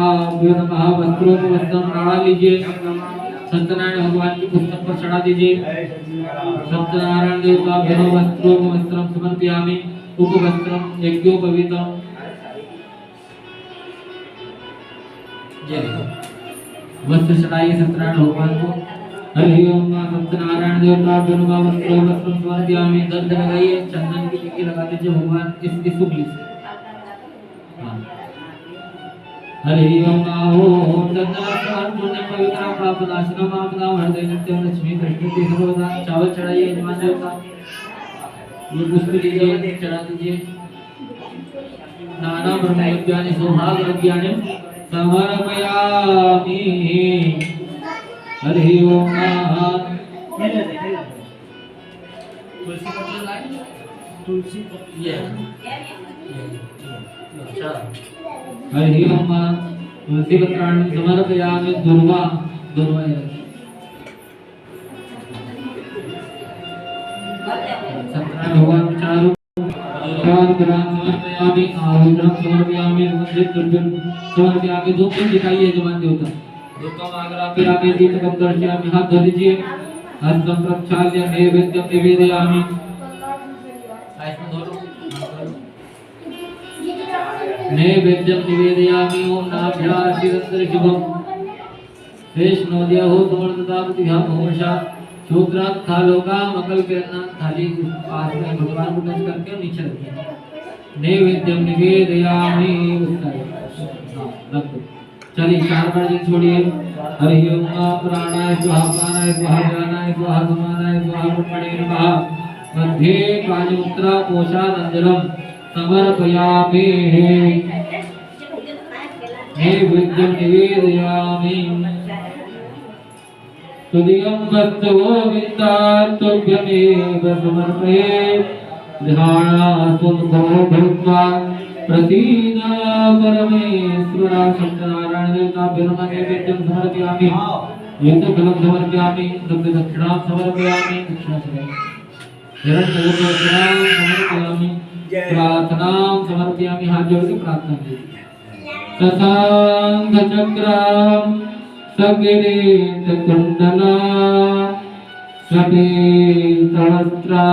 नमः। वस्त्रों को वस्त्र चढ़ा लीजिए। सत्यनारायण भगवान की पुस्तक पर चढ़ा दीजिए। सत्यनारायण देवता वस्त्रों को वस्त्रं समर्पयामि। उपवस्त्रं यज्ञोपवीतम्। वस्त्र चढ़ाइए सत्यनारायण भगवान को। हरि ओम सत्यनारायण देवता वस्त्रों वस्त्रं समर्पयामि। गंध लगाइए। चंदन की टिक्की लगा दीजिए भगवान इस उंगली से। हरि ओम दंडनाथ पुण्य पवित्र पापनाशनम आपदा हृदय नित्यं लक्ष्मी कृष्ण सर्वदा। चावल चढ़ाइए यजमान देवता। ये पुष्प लीजिए चढ़ा दीजिए। नाना ब्रह्मज्ञानी सौभाग्यज्ञानी समर्पयामि। हरि ओम
तुलसी ये अच्छा
हरि ओम तुलसी पत्राणि समर्पयामि। दुर्वा सत्यनारायण भगवान चारों ग्राम समर्पयामि। आहुतिं समर्पयामि। वंदित द्रव्यं समर्पयामि। धूप दिखाइए यजमान देवता। धूपम आग्रापयामि। दीपकं दर्शयामि। हाथ धो लीजिए। हस्तं प्रक्षाल्य नैवेद्यं निवेदयामि। नैवेद्यं निवेदयामि। ओम नाभ्याशीरंतर शुभम शेषनोदय हो समर्दतापतिहा भूषा शूद्रात थालोका मकल किरणा। थाली पास में भगवान को टच करके नीचे रखिए। नैवेद्यम निवेदयामि। चलिए 4 बार दिन छोड़िए। हरि ओम प्राणाय स्वाहा प्राणाय स्वाहा ज्ञानाय स्वाहा समानाय स्वाहा ब्रह्मणे नमः। मध्ये पाणिमुद्रा कोशादंजलम समर्पयामि। नैवेद्यं निवेदयामि। तुदियं वस्तु गोविन्दास्तुभ्यमेव समर्पये। ध्यानासुखो भूत्वा प्रसीद परमेश्वर। सत्यनारायण देवताभ्यो नमः। नैवेद्यं समर्पयामि। युक्तफलं समर्पयामि। दक्षिणां समर्पयामि। दक्षिणा समर्पयामि। प्रार्थनां समर्पयामि। हाथ जोड़ के प्रार्थना कीजिए। शशांक चक्रं सगिरीट कुंडला श्वेतवस्त्रा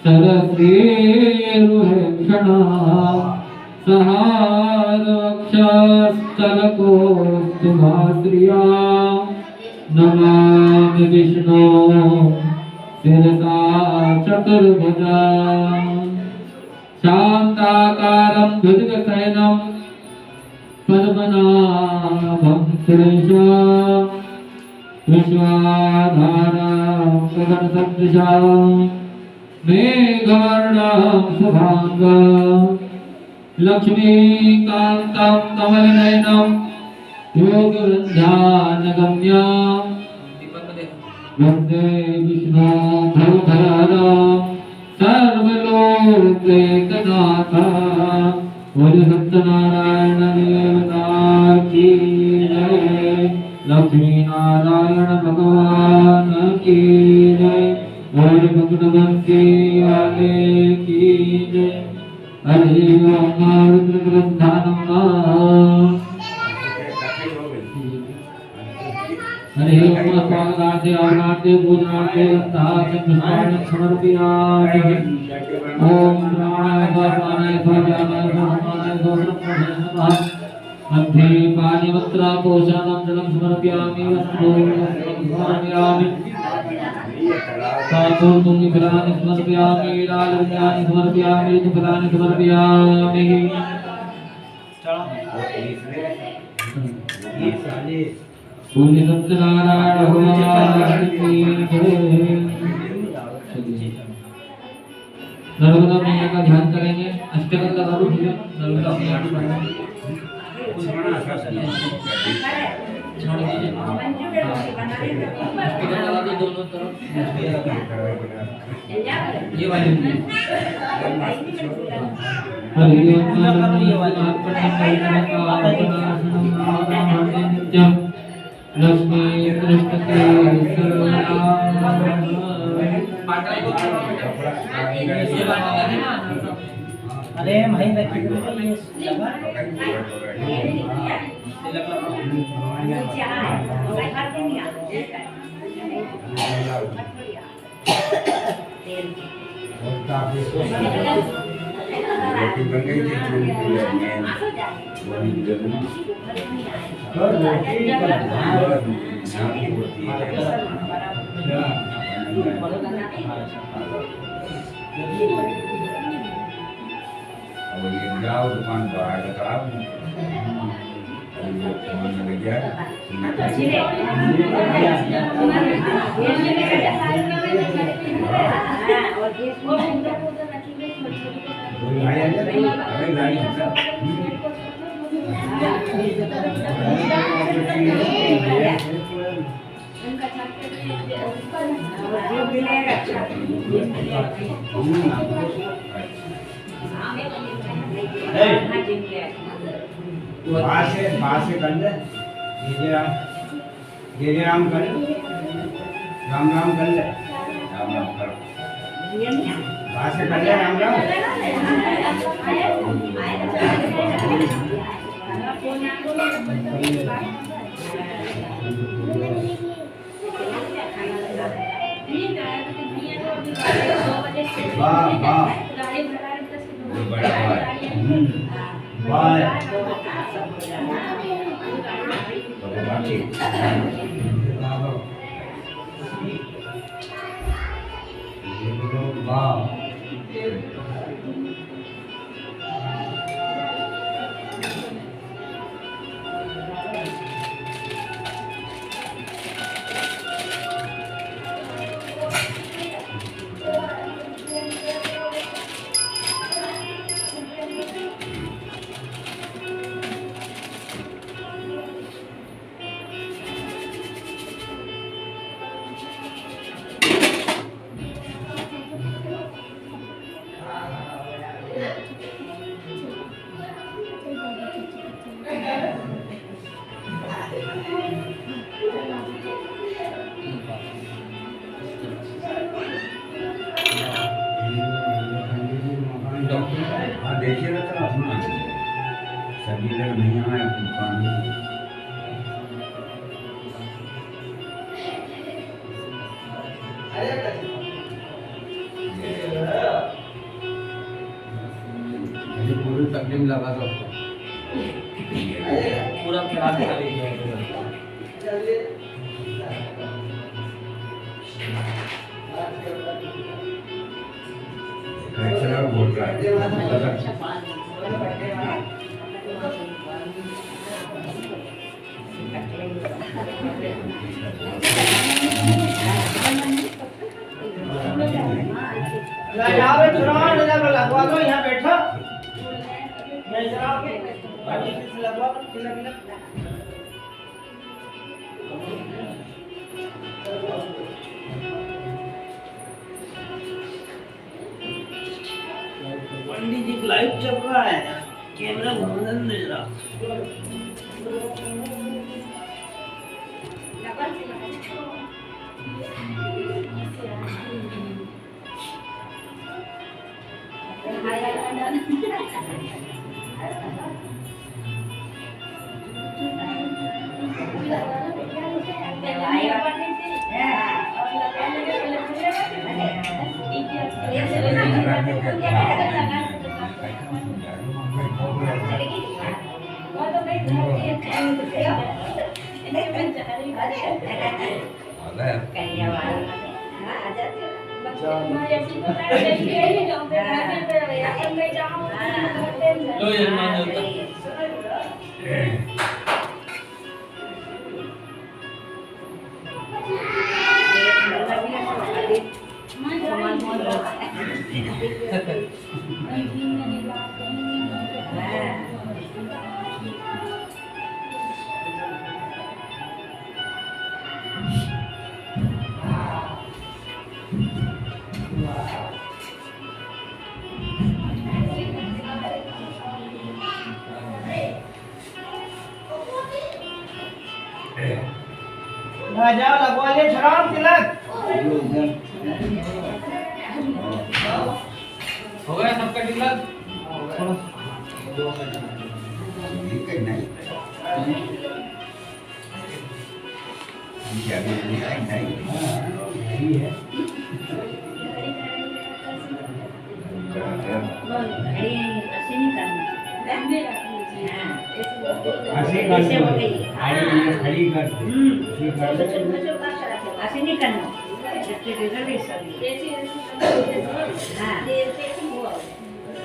सरसीरुहेक्षणा सहारवक्षस्थलकोस्तुभाश्रिया। नमामि विष्णु शिरसा चतुर्भुजा। शान्ताकारं भुजगशयनं पद्मनाभं सुरेशं। विश्वाधारं गगनसदृशं मेघवर्णं शुभांगं। लक्ष्मीकान्तं कमलनयनं योगवृन्दानगम्यं। वन्दे विष्णु भवभयहरं सर्वलोकैकनाथं। बोलो सत्यनारायण देवता की जय। लक्ष्मी नारायण भगवान की जय। और भगवती वाले की जय। हरि ओम रुद्रप्रस्थानम। हरि ओम स्वागतार्थे आवनार्थे पूजनार्थे गन्धार्थे पुष्पाणि समर्पयामि। ओम प्राणाय स्वाहाय स्वाहाय स्वाहाय स्वाहाय। मध्ये पाणिमुद्रा कोशादं जलं समर्पयामि। वस्त्रों समर्पयामि। साधुर्तुंग फलानि समर्पयामि। लालवल्यानि समर्पयामि। फलानि समर्पयामि। बोले सत्यनारायण भगवान की जय। नर्मदा मैया का ध्यान करेंगे। अष्टगंध लगा लो। नर्मदा मैया छोड़ दीजिए।
मंजू के रोटी बनाने का
इधर लगा दो दोनों तरफ। ये वाली हरि ओम नित्यम लक्ष्मी कृष्ण के
अरे भाई मैं किधर से ये लगा
जाओ दुकान बाहर का लग गया बाहर से कर ले धीरे राम कर राम राम कर ले राम राम कर बाहर से कर ले राम राम वाह वाह बड़ा वाह वाह देखिए ना तो अपना सभी लोग नहीं आए पानी पूरी तकलीफ लगा दो
पूरा प्यार करेंगे
बोल रहा है
लगवा दो यहाँ बैठो लगवा पंडित जी लाइव चल रहा है कैमरा घूमने नहीं रहा जाओ लगवा ले शराब तिलक।
हो गया सबका तिलक?
ऐसे नहीं करना।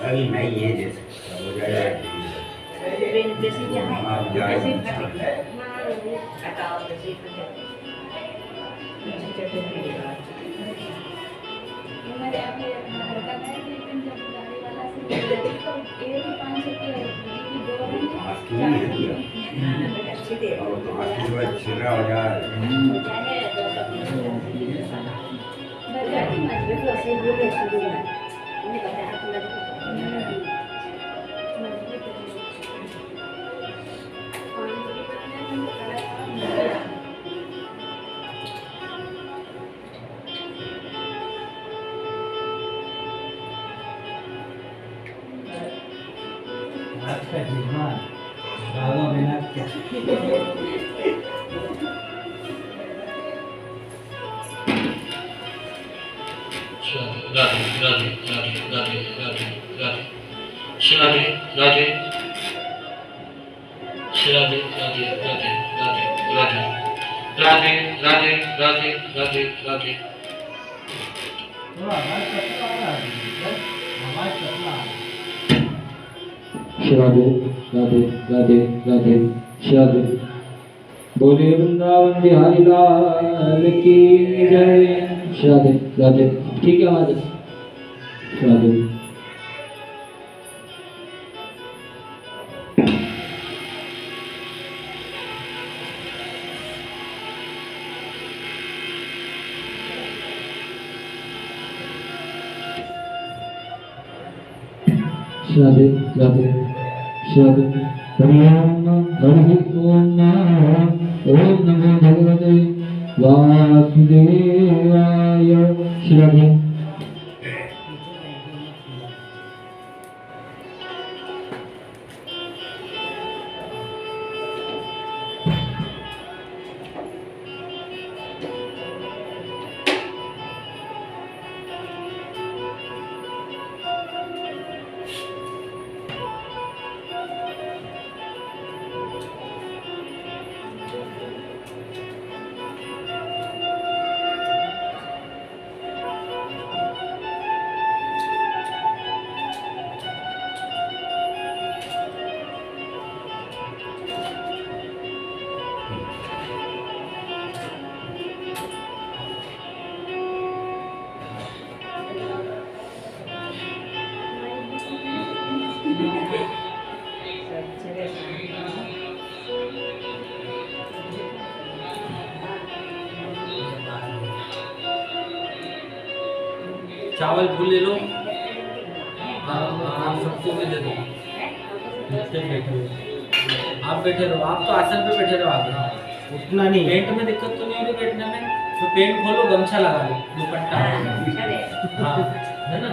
अभी नहीं है जैसे हो जाएगा। छिरा हो जाए।
आज का जीवन दादा बिना क्या
राधे राधे राधे राधे राधे राधे श्री राधे राधे श्री राधे राधे राधे राधे राधे राधे राधे राधे राधे राधे
थोड़ा आवाज कटना आ रहा है। आवाज कटना आ रहा है।
श्री राधे राधे राधे राधे श्री राधे बोले वृंदावन बिहारी लाल की जय। श्री राधे राधे ठीक है आवाज श्री राधे राधे राधे राधे हरि ओम ओम नमो भगवते वासुदेवाय श्री राधे चावल फूल ले लो आप सबको भी दे दो नीचे बैठे हो आप बैठे रहो आप तो आसन पे बैठे रहो आगे
उठना नहीं।
पेंट में दिक्कत तो नहीं हो रही बैठने में तो पेंट खोलो गमछा लगा लो दुपट्टा हाँ है ना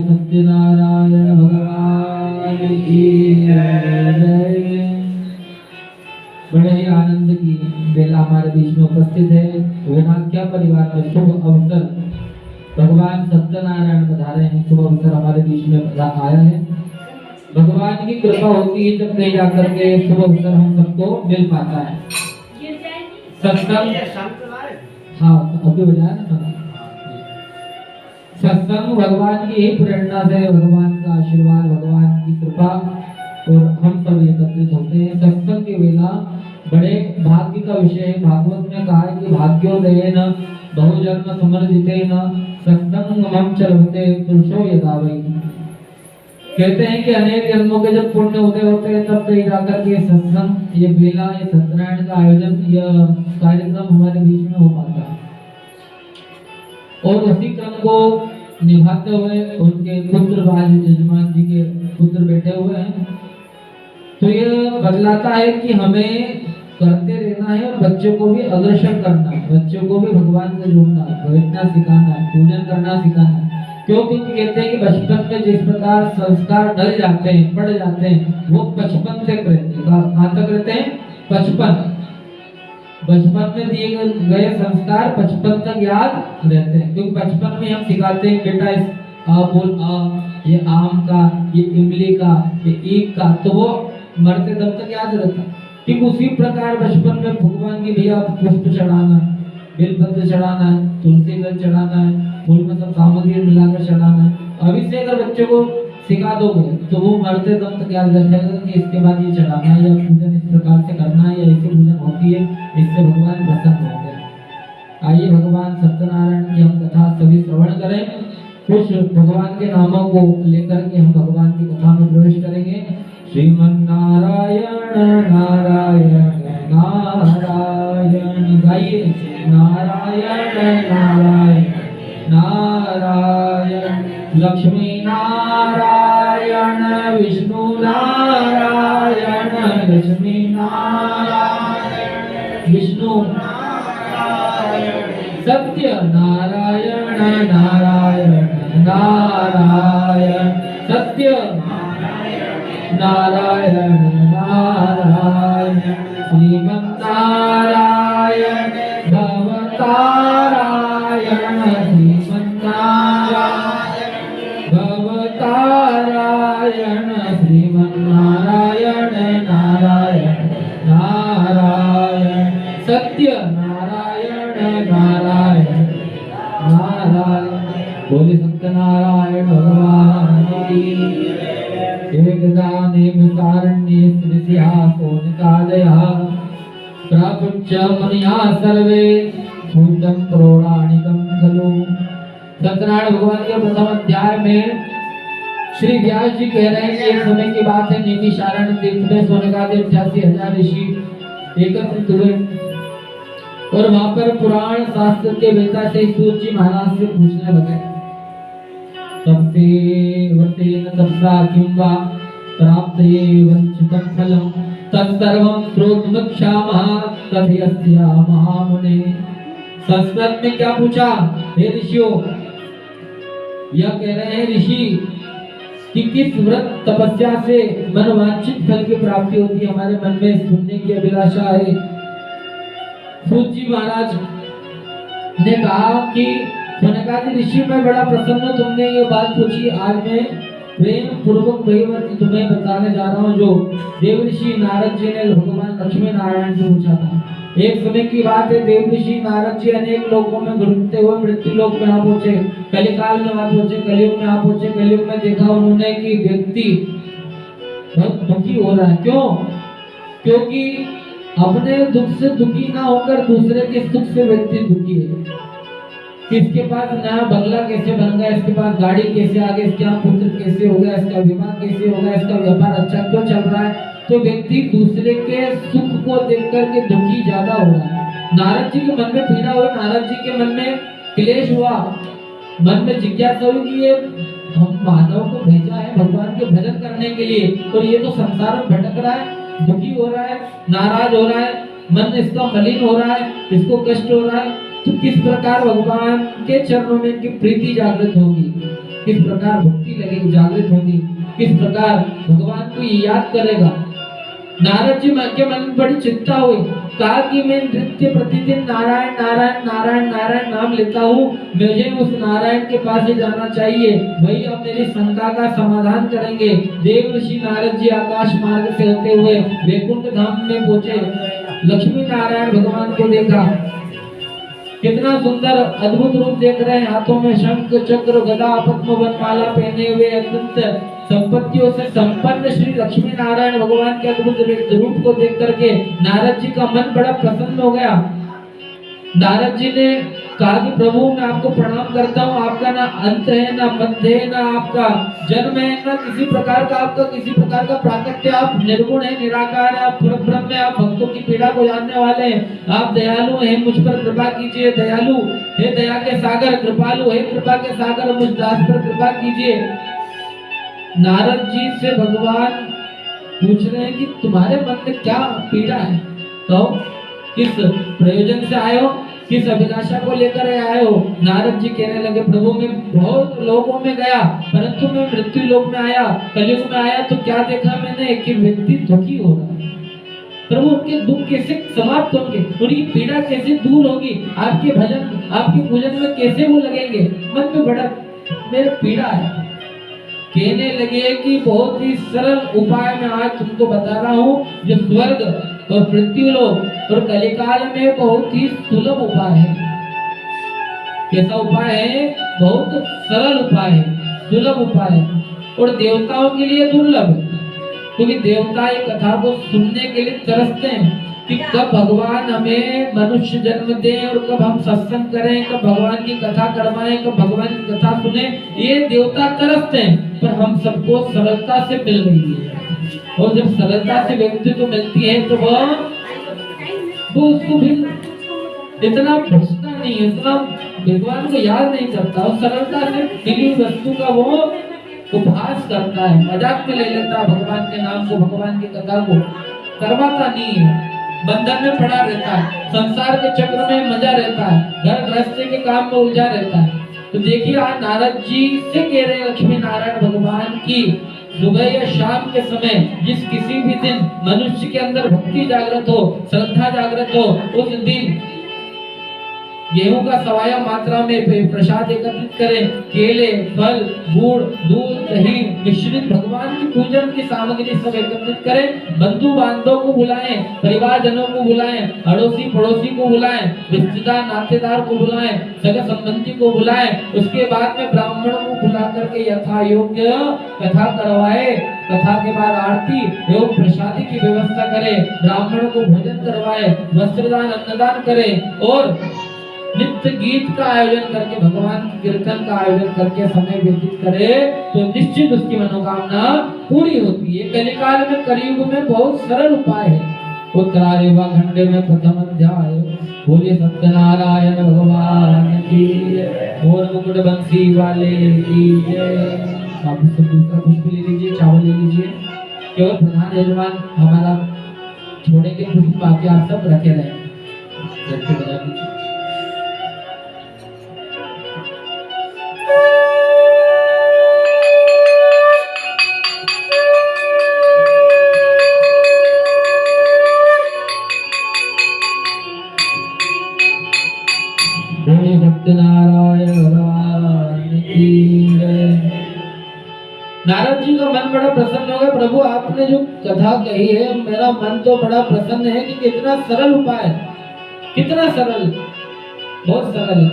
सत्यनारायण भगवान की जय। बड़े ही आनंद की बेला हमारे बीच में उपस्थित है। विनाक्या परिवार में शुभ अवसर भगवान सत्यनारायण पधारे हैं। शुभ अवसर हमारे बीच में आया है। भगवान की कृपा होती है जब कहीं जाकर के शुभ अवसर हम सबको मिल पाता है। सत्संग,
ये संत लाए।
हाँ अभी बजाया ना। सत्संग भगवान की ही प्रेरणा से, भगवान का आशीर्वाद, भगवान की कृपा और हम सब एकत्रित होते हैं। सत्संग के वेला बड़े भाग्य का विषय है। भागवत में कहा है कि भाग्योदयेन बहुजन्म समर्जितेन सत्संगमं च लभते पुरुषो यदा वै। कहते हैं कि अनेक जन्मों के जब पुण्य उदय होते हैं तब कहीं जाकर के सत्संग, ये बेला, ये सत्यनारायण का आयोजन, यह कार्यक्रम हमारे बीच में हो पाता है। और उसी क्रम को निभाते हुए उनके पुत्र यजमान जी के पुत्र बैठे हुए हैं। तो ये बतलाता है कि हमें करते रहना है और बच्चों को भी अग्रसर करना है, बच्चों को भी भगवान से जोड़ना है, बैठना सिखाना है, पूजन करना सिखाना है। क्यों? क्योंकि कहते हैं कि बचपन में जिस प्रकार संस्कार डल जाते हैं, पड़ जाते हैं, वो बचपन तक रहते हैं। कहाँ तक रहते हैं? बचपन में दिए गए संस्कार बचपन तक याद रहते हैं। क्योंकि बचपन में हम सिखाते हैं बेटा इस आ बोल आ, ये आम का, ये इमली का, ये ईख का, तो वो मरते दम तक याद रहता है। ठीक उसी प्रकार बचपन में भगवान की भैया पुष्प चढ़ाना है, बेलपत्र चढ़ाना है, तुलसी दल चढ़ाना है, फूल में सब सामग्री मिलाकर चढ़ाना है। अभी से अगर बच्चे को सिखा दोगे तो वो मरते दम तक याद रखेगा कि इसके बाद ये चढ़ाना है या पूजन इस प्रकार से करना है या ऐसी पूजन होती है, इससे भगवान प्रसन्न होते हैं। आइए भगवान सत्यनारायण की हम कथा सभी श्रवण करें। कुछ भगवान के नामों को लेकर के हम भगवान की कथा में प्रवेश करेंगे। श्रीमन्नारायण नारायण नारायण, गाइए नारायण नारायण नारायण, लक्ष्मी नारायण विष्णु नारायण, लक्ष्मी नारायण विष्णु नारायण, सत्य नारायण नारायण नारायण, सत्य नारायण नारायण, श्रीमन्नारायण भवतारायण, श्रीमन्नारायण भवतारायण, श्रीमन्नारायण नारायण नारायण, सत्य नारायण नारायण नारायण। बोले सत्यनारायण भगवान की। एकदानेमितारण्ये श्रीसिंहासोनिकादयः प्रपञ्चमुनिया सर्वे भूतं पौराणिकं खलु। सत्यनारायण भगवान के प्रथम अध्याय में श्री व्यास जी कह रहे हैं कि एक समय की बात है, नैमिषारण्य तीर्थ में सोनकादि 88,000 ऋषि एकत्रित हुए और वहां पर पुराण शास्त्र के वेता से सूत जी महाराज से पूछने लगे, तपसे वर्तेन तपसा किं वा प्राप्तये वंचितं फलं तत्सर्वं श्रोतुमिच्छामः तथयस्य महामुने। संस्कृत में क्या पूछा? हे ऋषियों, यह कह रहे हैं ऋषि कि किस व्रत तपस्या से मनोवांछित फल की प्राप्ति होती है। हमारे मन में सुनने की अभिलाषा है। सूत जी महाराज ने कहा कि सनकादि ऋषि में बड़ा प्रसन्न, तुमने ये बात पूछी। आज मैं प्रेम पूर्वक वही बात तुम्हें बताने जा रहा हूँ जो देव ऋषि नारद जी ने भगवान लक्ष्मी नारायण से पूछा था। एक समय की बात है, देव ऋषि नारद जी अनेक लोगों में घूमते हुए मृत्यु लोक में आ पहुंचे, कलिकाल में आ पहुंचे, कलयुग में आ पहुंचे। कलयुग में देखा उन्होंने कि व्यक्ति बहुत दुखी हो रहा है। क्यों? क्योंकि अपने दुख से दुखी ना होकर दूसरे के सुख से व्यक्ति दुखी है। इसके पास नया बंगला कैसे बन गया, इसके पास गाड़ी कैसे आ गई, इसके यहाँ पुत्र कैसे हो गया, इसका विवाह कैसे हो गया, इसका व्यापार अच्छा क्यों चल रहा है। तो व्यक्ति दूसरे के सुख को देख करके दुखी ज्यादा हो रहा है। नारद जी के मन में पीड़ा हुई, नारद जी के मन में क्लेश हुआ, मन में जिज्ञासा हुई कि ये हम मानव को भेजा है भगवान के भजन करने के लिए, और ये तो संसार में भटक रहा है, दुखी हो रहा है, नाराज हो रहा है, मन इसका मलिन हो रहा है, इसको कष्ट हो रहा है। तो किस प्रकार भगवान के चरणों में इनकी प्रीति जागृत होगी, किस प्रकार भक्ति लगेगी, जागृत होगी, किस प्रकार भगवान को याद करेगा। नारद जी के मन में बड़ी चिंता हुई, कहा कि मैं नित्य प्रतिदिन नारायण नारायण नारायण नारायण नाम लेता हूँ, मुझे उस नारायण के पास ही जाना चाहिए, वही अब मेरी शंका का समाधान करेंगे। देव ऋषि नारद जी आकाश मार्ग से होते हुए वैकुंठ धाम में पहुंचे, लक्ष्मी नारायण भगवान को देखा, कितना सुंदर अद्भुत रूप देख रहे हैं, हाथों में शंख चक्र गदा पद्म वनमाला पहने हुए अत्यंत संपत्तियों से संपन्न श्री लक्ष्मी नारायण भगवान के अद्भुत रूप को देख करके नारद जी का मन बड़ा प्रसन्न हो गया। नारद जी ने कहा कि प्रभु मैं आपको प्रणाम करता हूँ, आपका ना अंत है ना मध्य है ना आपका जन्म है ना किसी प्रकार का आपका किसी प्रकार का प्राकट्य, आप निर्गुण है निराकार है, आप ब्रह्म है, आप भक्तों की पीड़ा को जानने वाले हैं, आप दयालु हैं, मुझ पर कृपा कीजिए, दयालु हे दया के सागर, कृपालु हे कृपा के सागर, मुझ दास पर कृपा कीजिए। नारद जी से भगवान पूछ रहे हैं कि तुम्हारे मन में क्या पीड़ा है, तो किस प्रयोजन से आए हो, किस अभिलाषा को लेकर आए हो। नारद जी कहने लगे प्रभु मैं बहुत लोगों में गया परंतु मैं मृत्यु लोक में आया, कलयुग में आया तो क्या देखा मैंने कि व्यक्ति दुखी हो रहा है। प्रभु उनके दुख कैसे समाप्त होंगे, उनकी पीड़ा कैसे दूर होगी, आपके भजन आपके पूजन में कैसे वो लगेंगे, मन में बड़ा मेरा पीड़ा है। कहने लगे कि बहुत ही सरल उपाय मैं आज तुमको बता रहा हूँ, जो स्वर्ग और पृथ्वी लोक और कलिकाल में बहुत ही सुलभ उपाय है। कैसा उपाय है? बहुत सरल उपाय है, सुलभ उपाय है और देवताओं के लिए दुर्लभ है, क्योंकि देवता ये कथा को सुनने के लिए तरसते हैं कि कब भगवान हमें मनुष्य जन्म दें और कब हम सत्संग करें, कब भगवान की कथा करवाएं, कब भगवान की कथा सुने। ये देवता तरसते हैं, पर हम सबको सरलता से मिल रही है और जब सरलता से व्यक्ति को मिलती है तो वो उसको भी इतना भजता नहीं है, इतना भगवान को याद नहीं करता और सरलता से मिली वस्तु का वो उपहास करता है, मजाक में ले लेता है भगवान के नाम को, भगवान की कथा को करवाता नहीं है, बंधन में पड़ा रहता है, संसार के चक्र में मजा रहता है, घर गृहस्थी के काम में उलझा रहता है। तो देखिए आज नारद जी से कह रहे हैं लक्ष्मी नारायण भगवान की सुबह या शाम के समय जिस किसी भी दिन मनुष्य के अंदर भक्ति जागृत हो, श्रद्धा जागृत हो, उस दिन गेहूं का सवाया मात्रा में प्रसाद एकत्रित करें, केले फल गुड़ दूध दही मिश्रित भगवान की पूजन की सामग्री सब एकत्रित करें, बंधु बांधवों को बुलाएं, परिवारजनों को बुलाएं, अड़ोसी पड़ोसी को बुलाएं, रिश्तेदार नातेदार को बुलाएं, सगे संबंधी को बुलाएं, उसके बाद में ब्राह्मणों को बुला करके यथा योग्य कथा करवाए, कथा के बाद आरती एवं प्रसादी की व्यवस्था करें, ब्राह्मणों को भोजन करवाए, वस्त्रदान अन्नदान करें और नित्य गीत का आयोजन करके भगवान की कीर्तन का आयोजन करके समय व्यतीत करे तो निश्चित उसकी मनोकामना पूरी होती है। कलिकाल में कलयुग में बहुत सरल उपाय है। उत्तरारेवा खंडे में प्रथम अध्याय। बोलिए सत्यनारायण भगवान की जय, मोर मुकुट बंसी वाले की जय। आप सब दूसरा पुष्प ले लीजिए, चावल ले लीजिए, केवल प्रधान यजमान हमारा छोड़ेंगे पुष्प, बाकी आप सब रखे रहें। नारद जी का मन बड़ा प्रसन्न हो गया, प्रभु आपने जो कथा कही है मेरा मन तो बड़ा प्रसन्न है कि कितना सरल उपाय, कितना सरल, बहुत सरल है।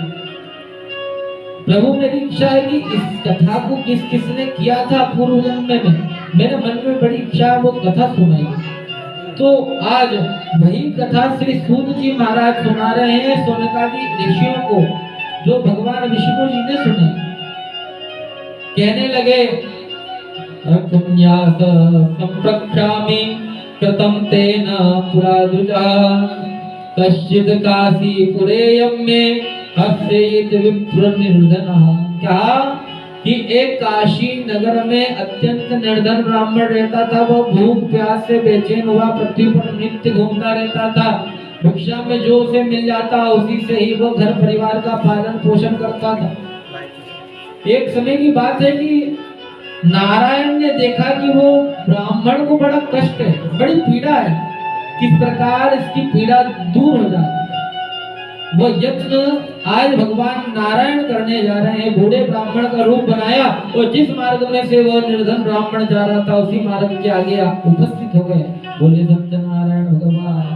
प्रभु मेरी इच्छा है कि इस कथा को किस किसने किया था पूर्व जन्म में, मेरे मन में बड़ी इच्छा है वो कथा सुनाई। तो आज वही कथा श्री सूत जी महाराज सुना रहे हैं सोनकादि ऋषियों को, जो भगवान विष्णु जी ने सुने। कहने लगे पुण्यास संप्रक्षामि कृतं तेन पुरादृजः कश्चित् काशीपुरेयं मे हस्येत विप्र निर्धनः। क्या कि एक काशी नगर में अत्यंत निर्धन ब्राह्मण रहता था, वह भूख प्यास से बेचैन हुआ पृथ्वी पर नित्य घूमता रहता था, भिक्षा में जो उसे मिल जाता उसी से ही वह घर परिवार का पालन पोषण करता था। एक समय की बात है कि नारायण ने देखा कि वो ब्राह्मण को बड़ा कष्ट है, बड़ी पीड़ा है, किस प्रकार इसकी पीड़ा दूर हो जाए। वो यत्न आज भगवान नारायण करने जा रहे हैं। बूढ़े ब्राह्मण का रूप बनाया और जिस मार्ग में से वो निर्धन ब्राह्मण जा रहा था उसी मार्ग के आगे उपस्थित हो गए। बोले सत्यनारायण भगवान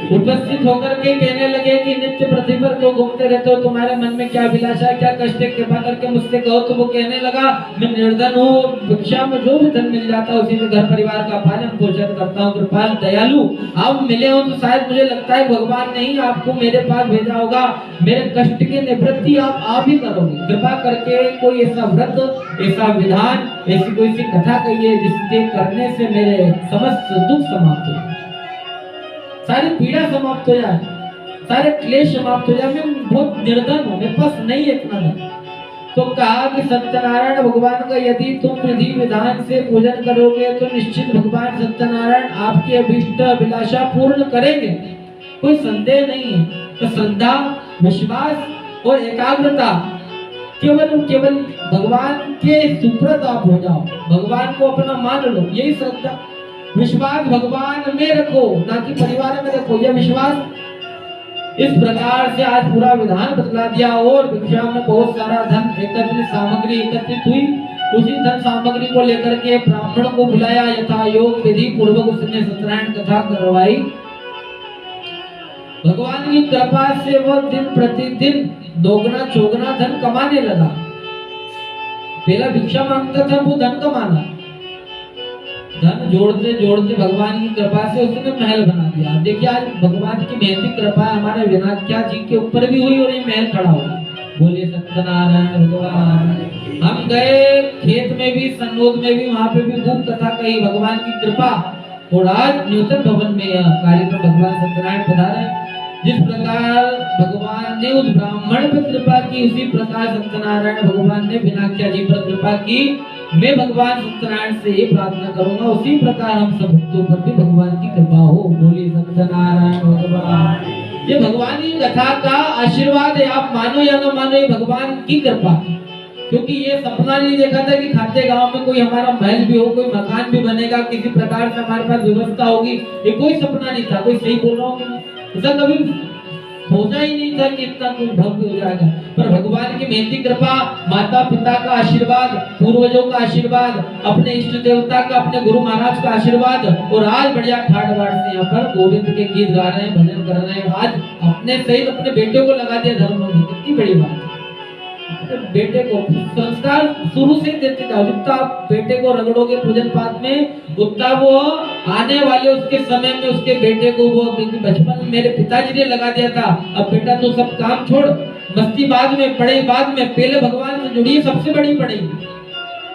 उपस्थित होकर के कहने लगे कि नित्य पृथ्वी पर क्यों घूमते रहते हो, तुम्हारे मन में क्या अभिलाषा, क्या कष्ट है, कृपा करके मुझसे कहो। तो वो कहने लगा मैं निर्धन हूँ, भिक्षा में जो भी धन मिल जाता है उसी से घर परिवार का पालन पोषण करता हूँ। कृपाल दयालु आप मिले हो तो शायद मुझे लगता है भगवान ने ही आपको मेरे पास भेजा होगा, मेरे कष्ट की निवृत्ति आप ही करोगे। कृपा करके कोई ऐसा व्रत, ऐसा विधान, ऐसी कोई सी कथा कहिए जिसके करने से मेरे समस्त दुख समाप्त हो, सारी पीड़ा समाप्त हो जाए, सारे क्लेश समाप्त हो जाए। मैं बहुत निर्धन हूँ, मेरे पास नहीं है इतना धन। तो कहा कि सत्यनारायण भगवान का यदि तुम विधि विधान से पूजन करोगे तो निश्चित भगवान सत्यनारायण आपकी अभीष्ट अभिलाषा पूर्ण करेंगे, कोई संदेह नहीं है। तो श्रद्धा, विश्वास और एकाग्रता, केवल भगवान के सुप्रत आप हो जाओ, भगवान को अपना मान लो, यही श्रद्धा। विश्वास भगवान में रखो, ना कि परिवार में रखो, यह विश्वास। इस प्रकार से आज पूरा विधान बतला दिया और भिक्षा में बहुत सारा धन एकत्रित सामग्री एकत्रित हुई। उसी धन सामग्री को लेकर के ब्राह्मण को बुलाया, यथा योग विधि पूर्वक उसने सत्यनारायण कथा करवाई। भगवान की कृपा से वह दिन प्रतिदिन दोगुना चौगुना धन कमाने लगा। पहला भिक्षा मांगता था, वो धन कमाना, धन जोड़ते जोड़ते भगवान की कृपा से उसने महल बना दिया। देखिए आज भगवान की महती कृपा हमारे विनायक जी के ऊपर भी हुई और ये महल खड़ा हुआ। बोले सत्यनारायण भगवान। हम गए खेत में भी, सन्नोद में भी, वहां पे भी खूब कथा कही, भगवान की कृपा। और आज नूतन भवन में यह कार्यक्रम भगवान सत्यनारायण पधारे। जिस प्रकार भगवान ने उस ब्राह्मण पर कृपा की, उसी प्रकार सत्यनारायण भगवान ने विनायक जी पर कृपा की। मैं भगवान सत्यनारायण से ये प्रार्थना करूंगा उसी प्रकार हम सब भक्तों पर भी भगवान की कृपा हो। बोले सत्यनारायण भगवान। ये भगवान की कथा का आशीर्वाद है, आप मानो या न मानो, ये भगवान की कृपा। क्योंकि ये सपना नहीं देखा था कि खाते गांव में कोई हमारा महल भी हो, कोई मकान भी बनेगा, किसी प्रकार से हमारे पास व्यवस्था होगी, ये कोई सपना नहीं था। कोई सही बोल रहा हूँ, ऐसा कभी सोचा ही नहीं था कि इतना कुछ भव्य हो जाएगा। पर भगवान की महती कृपा, माता पिता का आशीर्वाद, पूर्वजों का आशीर्वाद, अपने इष्ट देवता का, अपने गुरु महाराज का आशीर्वाद, और आज बढ़िया ठाट बाट से यहाँ पर गोविंद के गीत गा रहे हैं, भजन कर रहे हैं। आज अपने सहित अपने बेटे को लगा दिया धर्म में, कितनी बड़ी बात है। बेटे को संस्कार शुरू से देते जाओ, जितना आप बेटे को रगड़ोगे पूजन पाठ में उतना वो आने वाले उसके समय में उसके बेटे को वो, क्योंकि बचपन में मेरे पिताजी ने लगा दिया था, अब बेटा तो सब काम छोड़, मस्ती बाद में, पढ़ाई बाद में, पहले भगवान से जुड़िए। सबसे बड़ी पढ़ाई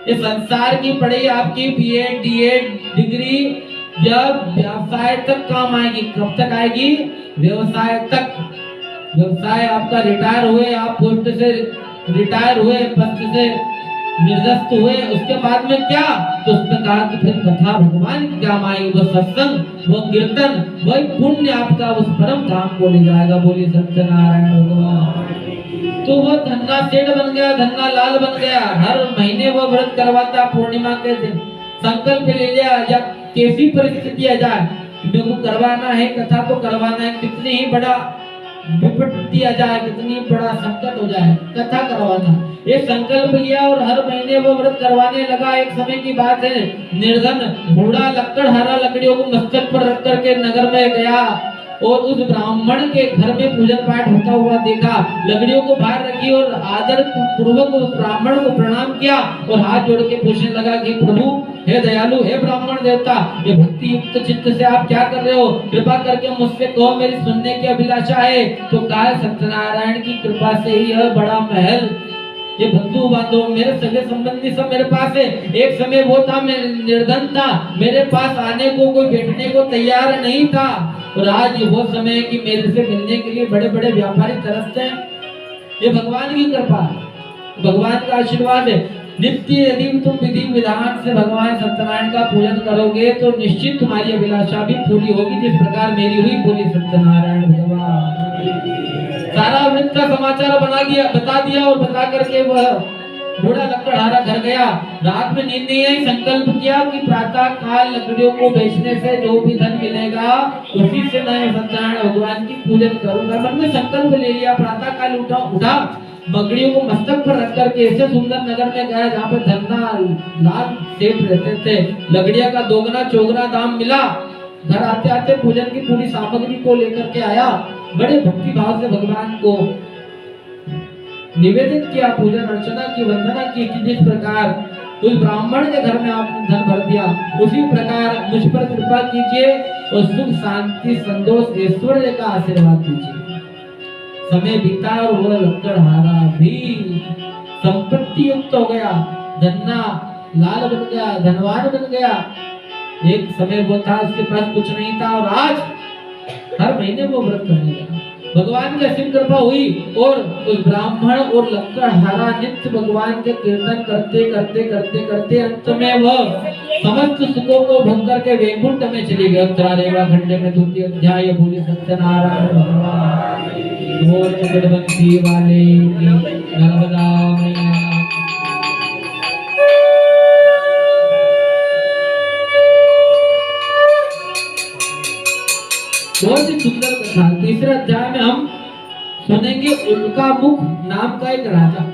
ये संसार की पढ़ाई आपकी बीएड डीएड डिग्री जब व्यवसाय तक काम आएगी। कब तक आएगी? व्यवसाय तक। व्यवसाय आपका रिटायर हुए, आप पोस्ट से रिटायर हुए, पद से निर्दस्त हुए, उसके बाद में क्या? तो उसने कहा कि फिर कथा भगवान की काम आई, वो सत्संग, वो कीर्तन, वही पुण्य आपका उस परम धाम को ले जाएगा। बोलिए सत्यनारायण भगवान। तो वो धन्ना सेठ बन गया, धन्ना लाल बन गया। हर महीने वो व्रत करवाता, पूर्णिमा के दिन संकल्प ले लिया, या कैसी परिस्थिति आ जाए मेरे को करवाना है, कथा तो करवाना है, कितनी ही बड़ा विपत्ति आ जाए, कितनी बड़ा संकट हो जाए, कथा करवाना। ये संकल्प लिया और हर महीने वो व्रत करवाने लगा। एक समय की बात है, निर्धन बूढ़ा लकड़हारा लकड़ियों को मस्तक पर रख करके नगर में गया और उस ब्राह्मण के घर में पूजन पाठ होता हुआ देखा। लकड़ियों को बाहर रखी और आदर पूर्वक उस ब्राह्मण को प्रणाम किया और हाथ जोड़ के पूछने लगा कि प्रभु, हे दयालु, हे ब्राह्मण देवता, ये भक्ति युक्त चित्त से आप क्या कर रहे हो? कृपा करके मुझसे कहो, मेरी सुनने की अभिलाषा है। तो कहा, सत्यनारायण की कृपा से ही यह बड़ा महल, ये बंधु बांधव, मेरे सगे संबंधी सब मेरे पास है। एक समय वो था, मैं निर्धन था, मेरे पास आने को कोई बैठने को तैयार नहीं था, और आज वो समय है कि मेरे से मिलने के लिए बड़े बड़े व्यापारी तरसते हैं। ये भगवान की कृपा है, भगवान का आशीर्वाद है। नित्य यदि तुम विधि विधान से भगवान सत्यनारायण का पूजन करोगे तो निश्चित तुम्हारी अभिलाषा भी पूरी होगी, जिस प्रकार मेरी हुई। बोली सत्यनारायण भगवान। सारा व्रत का समाचार बता दिया और बता करके वह बूढ़ा लकड़हारा घर गया, रात में नींद नहीं आई, संकल्प किया कि प्रातः काल लकड़ियों को बेचने से जो भी धन मिलेगा उसी से मैं सत्यनारायण भगवान की पूजन करूंगा। मन में संकल्प ले लिया, प्रातः काल उठा, बकरियों को मस्तक पर रख करके ऐसे सुंदर नगर में गया जहाँ पे धन्ना लाल सेठ रहते थे। लकड़िया का दोगुना चौगुना दाम मिला। घर आते आते पूजन की पूरी सामग्री को लेकर के आया, बड़े भक्ति भाव से भगवान को निवेदित किया, पूजन अर्चना की, वंदना की कि जिस प्रकार उस ब्राह्मण के घर में आपने धन भर दिया उसी प्रकार मुझ पर कृपा कीजिए और सुख शांति संतोष ऐश्वर्य का आशीर्वाद दीजिए। समय बीता और वह लकड़हारा भी संपत्ति युक्त हो गया, धन्ना लाल बन गया, धनवान बन गया। एक समय वो था उसके पास कुछ नहीं था और आज हर महीने वो व्रत करने लगा। भगवान की असीम कृपा हुई और उस ब्राह्मण और लकड़हारा नित्य भगवान के कीर्तन करते करते करते करते अंत में वह समस्त सुखों को भोग करके वैकुंठ में चली गई। उत्तरारेवा खंड में 2 अध्याय। बोले सत्यनारायण भगवान बोल जगदंबी वाले नर्मदा मैया। बहुत ही सुंदर कथा। तीसरे अध्याय में हम सुनेंगे उल्का मुख नाम का एक राजा।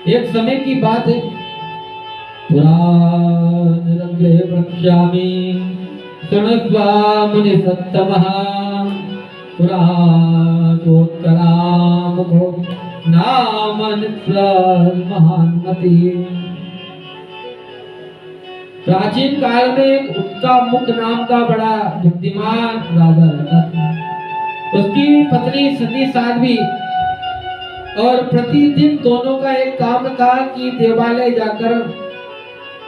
एक समय की बात है, पुराण प्रख्यामि शृणुष्व मुनि सत्तमः पुराणोत्तरा मुखो नाम महान्मति। प्राचीन काल में एक उल्का मुख नाम का बड़ा बुद्धिमान राजा रहता था। उसकी पत्नी सती साध्वी और प्रतिदिन दोनों का एक काम था कि देवालय जाकर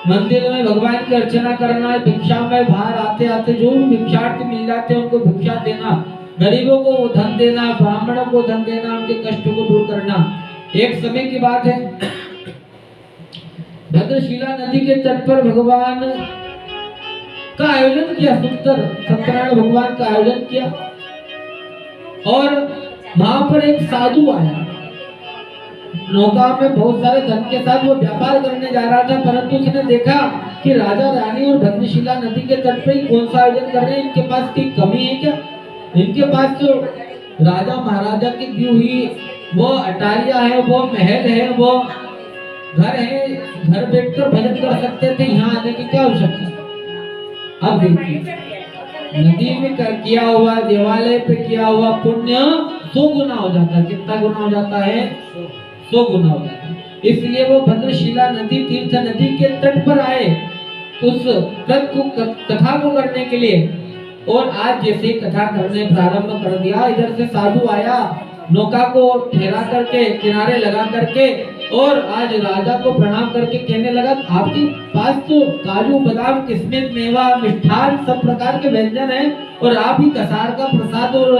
मंदिर में भगवान की अर्चना करना, भिक्षा में बाहर आते आते जो भी भिक्षार्थी मिल जाते उनको भिक्षा देना, गरीबों को धन देना, ब्राह्मणों को धन देना, उनके कष्टों को दूर करना। एक समय की बात है, भद्रशिला नदी के तट पर भगवान का आयोजन किया, सुंदर सत्यनारायण भगवान का आयोजन किया और वहां पर एक साधु आया। नौका में बहुत सारे धन के साथ वो व्यापार करने जा रहा था, परंतु उसने देखा कि राजा रानी और भद्रशिला नदी के तट पर कौन सा आयोजन कर रहे हैं, इनके पास की कमी है क्या? इनके पास तो राजा महाराजा की दी हुई वो अटारिया है, वो महल है, वो घर है, घर बैठकर भजन कर सकते थे, यहाँ आने की क्या आवश्यकता। अब देखिए, नदी में किया हुआ, देवालय पे किया हुआ पुण्य 100 गुना हो जाता है। कितना गुना हो जाता है? 100 गुना हो जाता है। इसलिए वो भद्रशिला नदी, तीर्थ नदी के तट पर आए उस कथा को करने के लिए। और आज जैसे कथा करने प्रारंभ कर दिया, इधर से साधु आया, नौका को ठहरा करके किनारे लगा करके और आज राजा को प्रणाम करके कहने लगा, आपके पास तो काजू बादाम किस्मिस मेवा मिष्ठान सब प्रकार के व्यंजन हैं और आप ही कसार का प्रसाद, और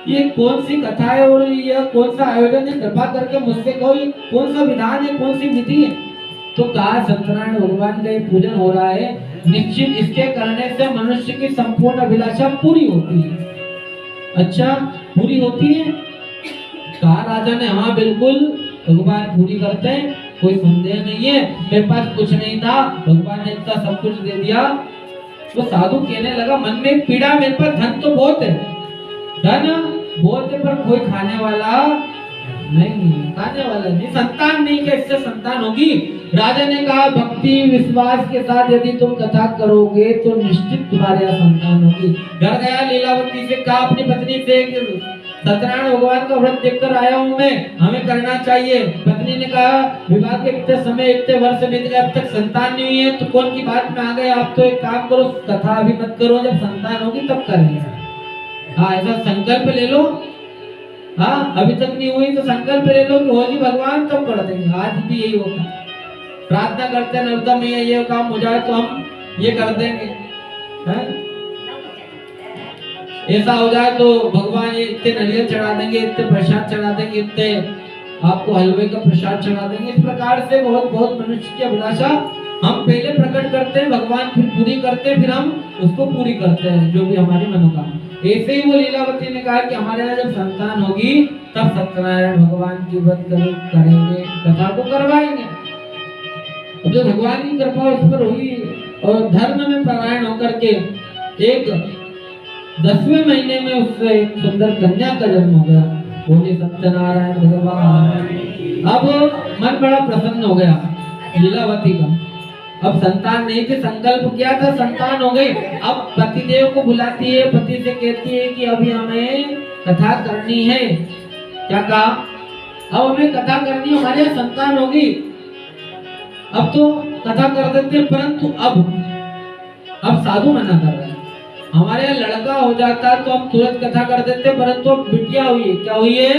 ये कौन सी कथा है और ये कौन सा आयोजन है, कृपा करके मुझसे कहो ये कौन सा विधान है, कौन सी विधि है। तो कहा सत्यनारायण भगवान का पूजन हो रहा है, निश्चित इसके करने से मनुष्य की संपूर्ण अभिलाषा पूरी होती है। अच्छा, पूरी होती है? कहा राजा ने, हाँ बिल्कुल भगवान पूरी करते हैं, कोई संदेह नहीं है। मेरे पास कुछ नहीं था, भगवान ने इतना सब कुछ दे दिया। वो साधु कहने लगा, मन में एक पीड़ा, मेरे पास धन तो बहुत है, धन बहुत है, पर कोई खाने वाला नहीं, खाने वाला नहीं, संतान नहीं, कैसे संतान होगी? राजा ने कहा, भक्ति विश्वास के साथ यदि तुम कथा करोगे तो निश्चित तुम्हारे यहाँ संतान होगी। घर गया, लीलावती से कहा अपनी पत्नी से, सत्यनारायण भगवान का व्रत देखकर आया हूँ मैं, हमें करना चाहिए। पत्नी ने कहा, विवाह के इतने समय इतने वर्ष बीत गए, अब तक संतान नहीं हुई है, तो कौन की बात में आ गए आप? तो एक काम करो, कथा अभी मत करो, जब संतान होगी तब करेंगे। हाँ, ऐसा संकल्प ले लो। हाँ, अभी तक नहीं हुई तो संकल्प ले लो कि होगी भगवान तब कर देंगे। आज भी यही होता है, प्रार्थना करते हैं नर्मदा मैया ये काम हो जाए तो हम ये कर देंगे, है? ऐसा हो जाए तो भगवान इतने नारियल चढ़ा देंगे, इतने प्रसाद चढ़ा देंगे, इतने आपको हलवे का प्रसाद चढ़ा देंगे। इस प्रकार से बहुत बहुत मनुष्य की अभिलाषा हम पहले प्रकट करते हैं भगवान, फिर पूरी करते हैं, फिर हम उसको पूरी करते हैं जो भी हमारी मनोकामना। ऐसे ही वो लीलावती ने कहा कि हमारे यहाँ जब संतान होगी तब सत्यनारायण भगवान की व्रत करेंगे, कथा को करवाएंगे। अब जो भगवान की कृपा उस पर हुई और धर्म में परायण होकर के एक 10वें महीने में उससे एक सुंदर कन्या का जन्म हो गया। बोले सत्यनारायण भगवान। अब मन बड़ा प्रसन्न हो गया लीलावती का। अब संतान नहीं थे, संकल्प किया था, संतान हो गई। अब पतिदेव को बुलाती है, पति से कहती है कि अभी हमें कथा करनी है। क्या कहा? अब हमें कथा करनी है, हमारे यहाँ संतान होगी। अब तो कथा कर देते, परंतु अब साधु मना कर रहे हैं। हमारे यहाँ लड़का हो जाता तो हम तुरंत कथा कर देते, परंतु अब बिटिया हुई है। क्या हुई है?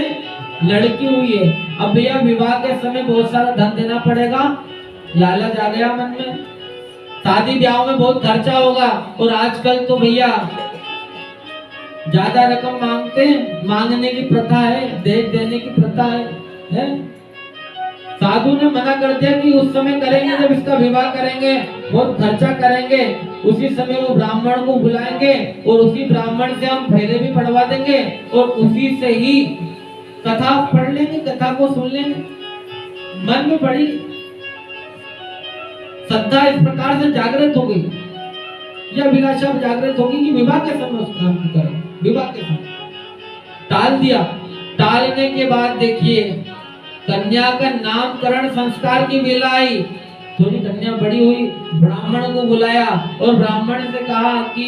लड़की हुई है। अब भैया विवाह के समय बहुत सारा धन देना पड़ेगा, लालच आ गया मन में। शादी ब्याह में बहुत खर्चा होगा, और आजकल तो भैया ज्यादा रकम मांगते हैं, मांगने की प्रथा है, दहेज देने की प्रथा है? साधु ने मना कर दिया कि उस समय करेंगे जब इसका विवाह करेंगे, बहुत खर्चा करेंगे, उसी समय वो ब्राह्मण को बुलाएंगे और उसी ब्राह्मण से हम फेरे भी पढ़वा देंगे और उसी से ही कथा पढ़ लेंगे, कथा को सुन लेंगे। मन में बड़ी श्रद्धा इस प्रकार से जागृत हो गई, यह अभिलाषा जागृत होगी कि विवाह के समय उस काम को करें। विवाह के समय टाल दिया। टालने के बाद देखिए कन्या का नामकरण संस्कार की वेला आई। थोड़ी कन्या बड़ी हुई, ब्राह्मण को बुलाया और ब्राह्मण से कहा कि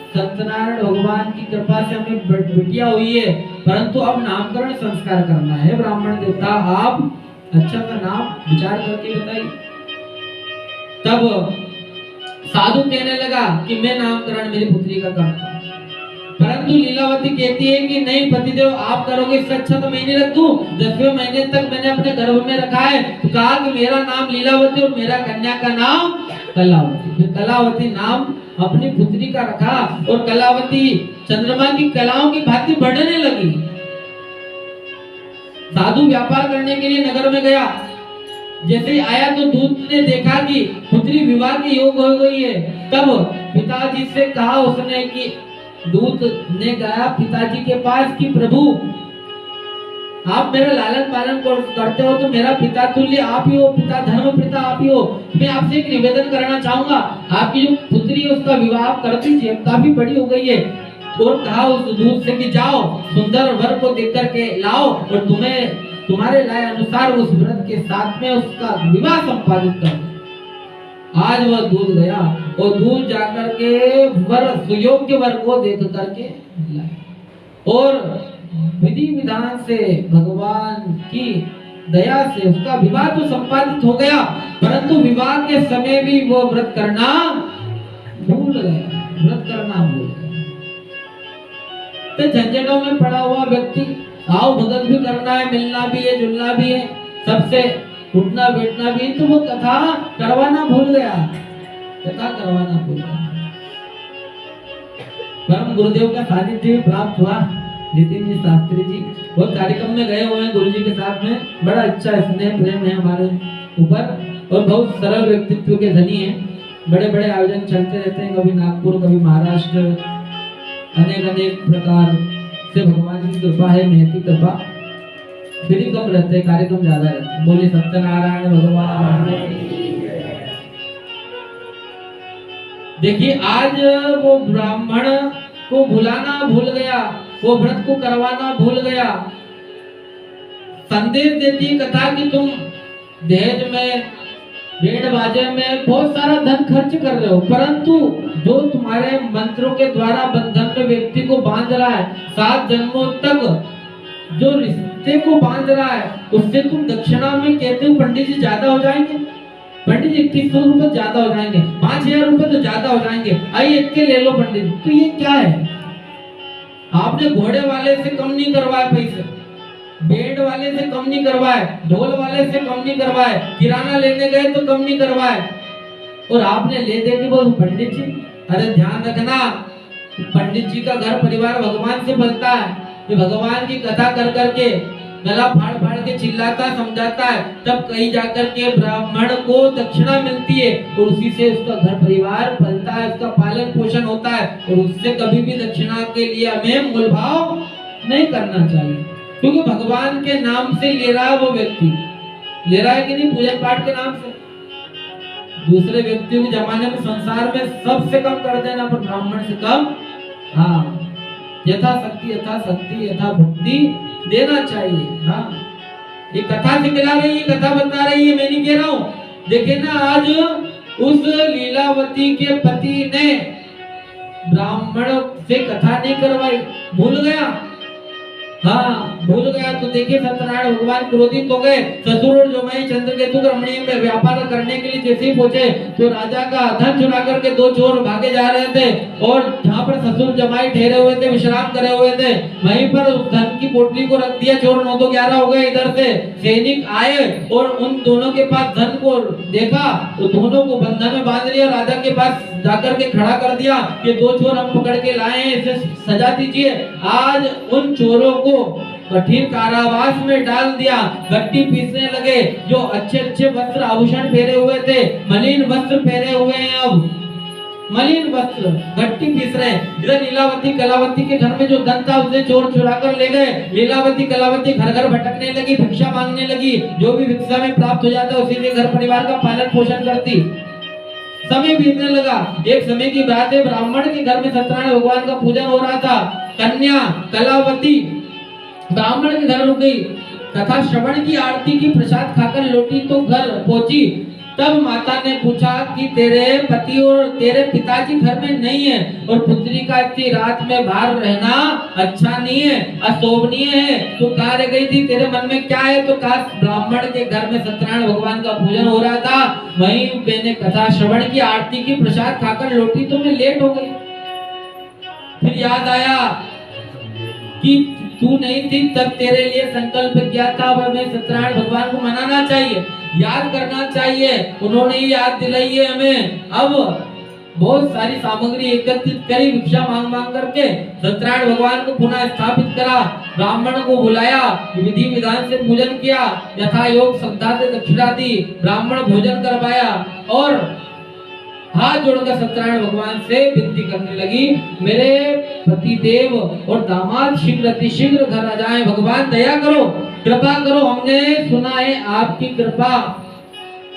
सत्यनारायण भगवान की कृपा से हमें बिटिया हुई है, परंतु अब नामकरण संस्कार करना है। ब्राह्मण देवता आप अच्छा सा नाम विचार करके बताइए। तब साधु कहने लगा कि मैं नामकरण मेरी पुत्री का करता हूं, परंतु लीलावती कहती है कि नहीं पतिदेव आप करोगे, इससे अच्छा तो मैं नहीं रख दूं। 10वें महीने तक मैंने अपने गर्भ में रखा है, तो कहा कि मेरा नाम लीलावती और मेरा कन्या का नाम कलावती। फिर कलावती नाम अपनी पुत्री का रखा और कलावती चंद्रमा की कलाओं की भांति बढ़ने लगी। साधु व्यापार करने के लिए नगर में गया। जैसे ही आया तो दूत ने देखा कि पुत्री विवाह के योग हो गई है। तब पिताजी से कहा उसने कि दूत ने गया पिताजी के पास कि प्रभु आप मेरा लालन पालन करते हो तो मेरा पिता तुल्य आप ही हो, पिता धर्म पिता आप ही हो। मैं आपसे एक निवेदन करना चाहूंगा, आपकी जो पुत्री है उसका विवाह कर दीजिए, काफी बड़ी हो गई है। और कहा उस दूत से कि जाओ सुंदर वर को देख करके लाओ और तुम्हारे लाए अनुसार उस व्रत के साथ में उसका विवाह संपादित कर। आज वह दूध गया और दूध जाकर के वर सुयोग्य वर को देख करके लाया और विधि विधान से भगवान की दया से उसका विवाह तो संपादित हो गया, परंतु विवाह के समय भी वो व्रत करना भूल गया। व्रत करना भूल गया। तो झंझटों में पड़ा हुआ व्यक्ति, आओ भगत भी करना है, मिलना भी है, जुलना भी है, सबसे उठना बैठना भी, तो वो कथा करवाना भूल गया। कथा करवाना भूल गया। परम गुरुदेव का सानिध्य प्राप्त हुआ। नितिन जी शास्त्री जी बहुत कार्यक्रम में गए हुए हैं गुरु जी के साथ में, बड़ा अच्छा स्नेह प्रेम है हमारे ऊपर और बहुत सरल व्यक्तित्व के धनी हैं। बड़े बड़े आयोजन चलते रहते हैं, कभी नागपुर कभी महाराष्ट्र, अनेक प्रकार से भगवान की कृपा है, महती कृपा। फ्री कम रहते हैं, कार्यक्रम ज्यादा रहते हैं। बोले सत्यनारायण भगवान। देखिए आज वो ब्राह्मण को बुलाना भूल गया, वो व्रत को करवाना भूल गया। संदेश देती है कथा कि तुम दहेज में, भेड़ बाजे में बहुत सारा धन खर्च कर रहे हो, परंतु जो तुम्हारे मंत्रों के द्वारा बंधन में व्यक्ति को बांध रहा है, 7 जन्मों तक जो रिश्ते को बांध रहा है, उससे तुम दक्षिणा में कहते हो पंडित जी ज्यादा हो जाएंगे, पंडित जी 2100 रुपए ज्यादा हो जाएंगे, 5000 रुपए तो ज्यादा हो जाएंगे, आइए इतने ले लो पंडित जी। तो ये क्या है? आपने घोड़े वाले से कम नहीं करवाए पैसे, बेड वाले से कम नहीं करवाए, ढोल वाले से कम नहीं करवाए, किराना लेने गए तो कम नहीं करवाए, और आपने ले दे के बोल पंडित जी। अरे ध्यान रखना, पंडित जी का घर परिवार भगवान से बनता है। ये भगवान की कथा कर करके गला फाड़ फाड़ के चिल्लाता समझाता है, तब कहीं जाकर के ब्राह्मण को दक्षिणा मिलती है और उसी से उसका घर परिवार पलता है, उसका पालन पोषण होता है। और उससे कभी भी दक्षिणा के लिए हमें मोलभाव नहीं करना चाहिए, क्योंकि भगवान के नाम से ले रहा है वो व्यक्ति, ले रहा है कि नहीं, पूजन पाठ के नाम से। दूसरे व्यक्तियों के जमाने में संसार में सबसे कम कर देना, पर ब्राह्मण से कम, हाँ, यथा शक्ति यथा भक्ति देना चाहिए। हाँ, ये कथा सिखला रही है, कथा बता रही है, मैं नहीं कह रहा हूँ। देखिए ना, आज उस लीलावती के पति ने ब्राह्मण से कथा नहीं करवाई, भूल गया। हाँ, भूल गया तो देखिए सत्यनारायण भगवान क्रोधित हो गए। ससुर और जमाई चंद्रकेतु रमणीय में व्यापार करने के लिए जैसे ही पहुंचे तो राजा का धन चुरा करके दो चोर भागे जा रहे थे, और जहाँ पर ससुर जमाई ठहरे हुए थे, विश्राम करे हुए थे, वहीं पर उस धन की पोटली को रख दिया। चोर 9 तो 11 हो गए। इधर से सैनिक आए और उन दोनों के पास धन को देखा तो दोनों को बंधन में बांध लिया। राजा के पास जाकर के खड़ा कर दिया कि 2 चोर हम पकड़ के लाए हैं, इसे सजा दीजिए। आज उन चोरों को कठिन कारावास में डाल दिया। गट्टी पीसने लगे। जो अच्छे अच्छे वस्त्र आभूषण पहने हुए थे, मलिन वस्त्र पहने हुए हैं, अब मलिन वस्त्र गट्टी पीस रहे हैं। इधर लीलावती कलावती के घर में जो धन था उसे चोर चुरा कर ले गए। लीलावती कलावती घर घर भटकने लगी, भिक्षा मांगने लगी। जो भी भिक्षा में प्राप्त हो जाता उसी से घर परिवार का पालन पोषण करती। समय बीतने लगा। एक समय की बात है, ब्राह्मण के घर में सत्यनारायण भगवान का पूजन हो रहा था। कन्या कलावती ब्राह्मण के घर रुक गई। कथा श्रवण की, आरती की, प्रसाद खाकर लौटी तो घर पहुंची। तब माता ने पूछा कि तेरे पति और तेरे पिताजी घर में नहीं है और पुत्री का इतनी रात में बाहर रहना अच्छा नहीं है, अशोभनीय है। तो कहाँ रह गई थी, तेरे मन में क्या है? तो कहा ब्राह्मण के घर में सत्यनारायण भगवान का पूजन हो रहा था, वहीं मैंने कथा श्रवण की, आरती की, प्रसाद खाकर लौटी तो मैं लेट हो गई। फिर याद आया कि तू नहीं थी तब तेरे लिए संकल्प किया था, वह मैं सत्यनारायण भगवान को मनाना चाहिए, याद करना चाहिए। उन्होंने ही याद दिलाई है हमें। अब बहुत सारी सामग्री एकत्रित करी, भिक्षा मांग मांग करके सत्यनारायण भगवान को पुनः स्थापित करा। ब्राह्मण को बुलाया, विधि विधान से पूजन किया, यथा योग श्रद्धा से दक्षिणा दी, ब्राह्मण भोजन करवाया और हाथ जोड़कर सत्यनारायण भगवान से विनती करने लगी, मेरे पति देव और दामाद शीघ्र अतिशीघ्र घर आ जाएं। भगवान दया करो, कृपा करो, हमने सुना है आपकी कृपा।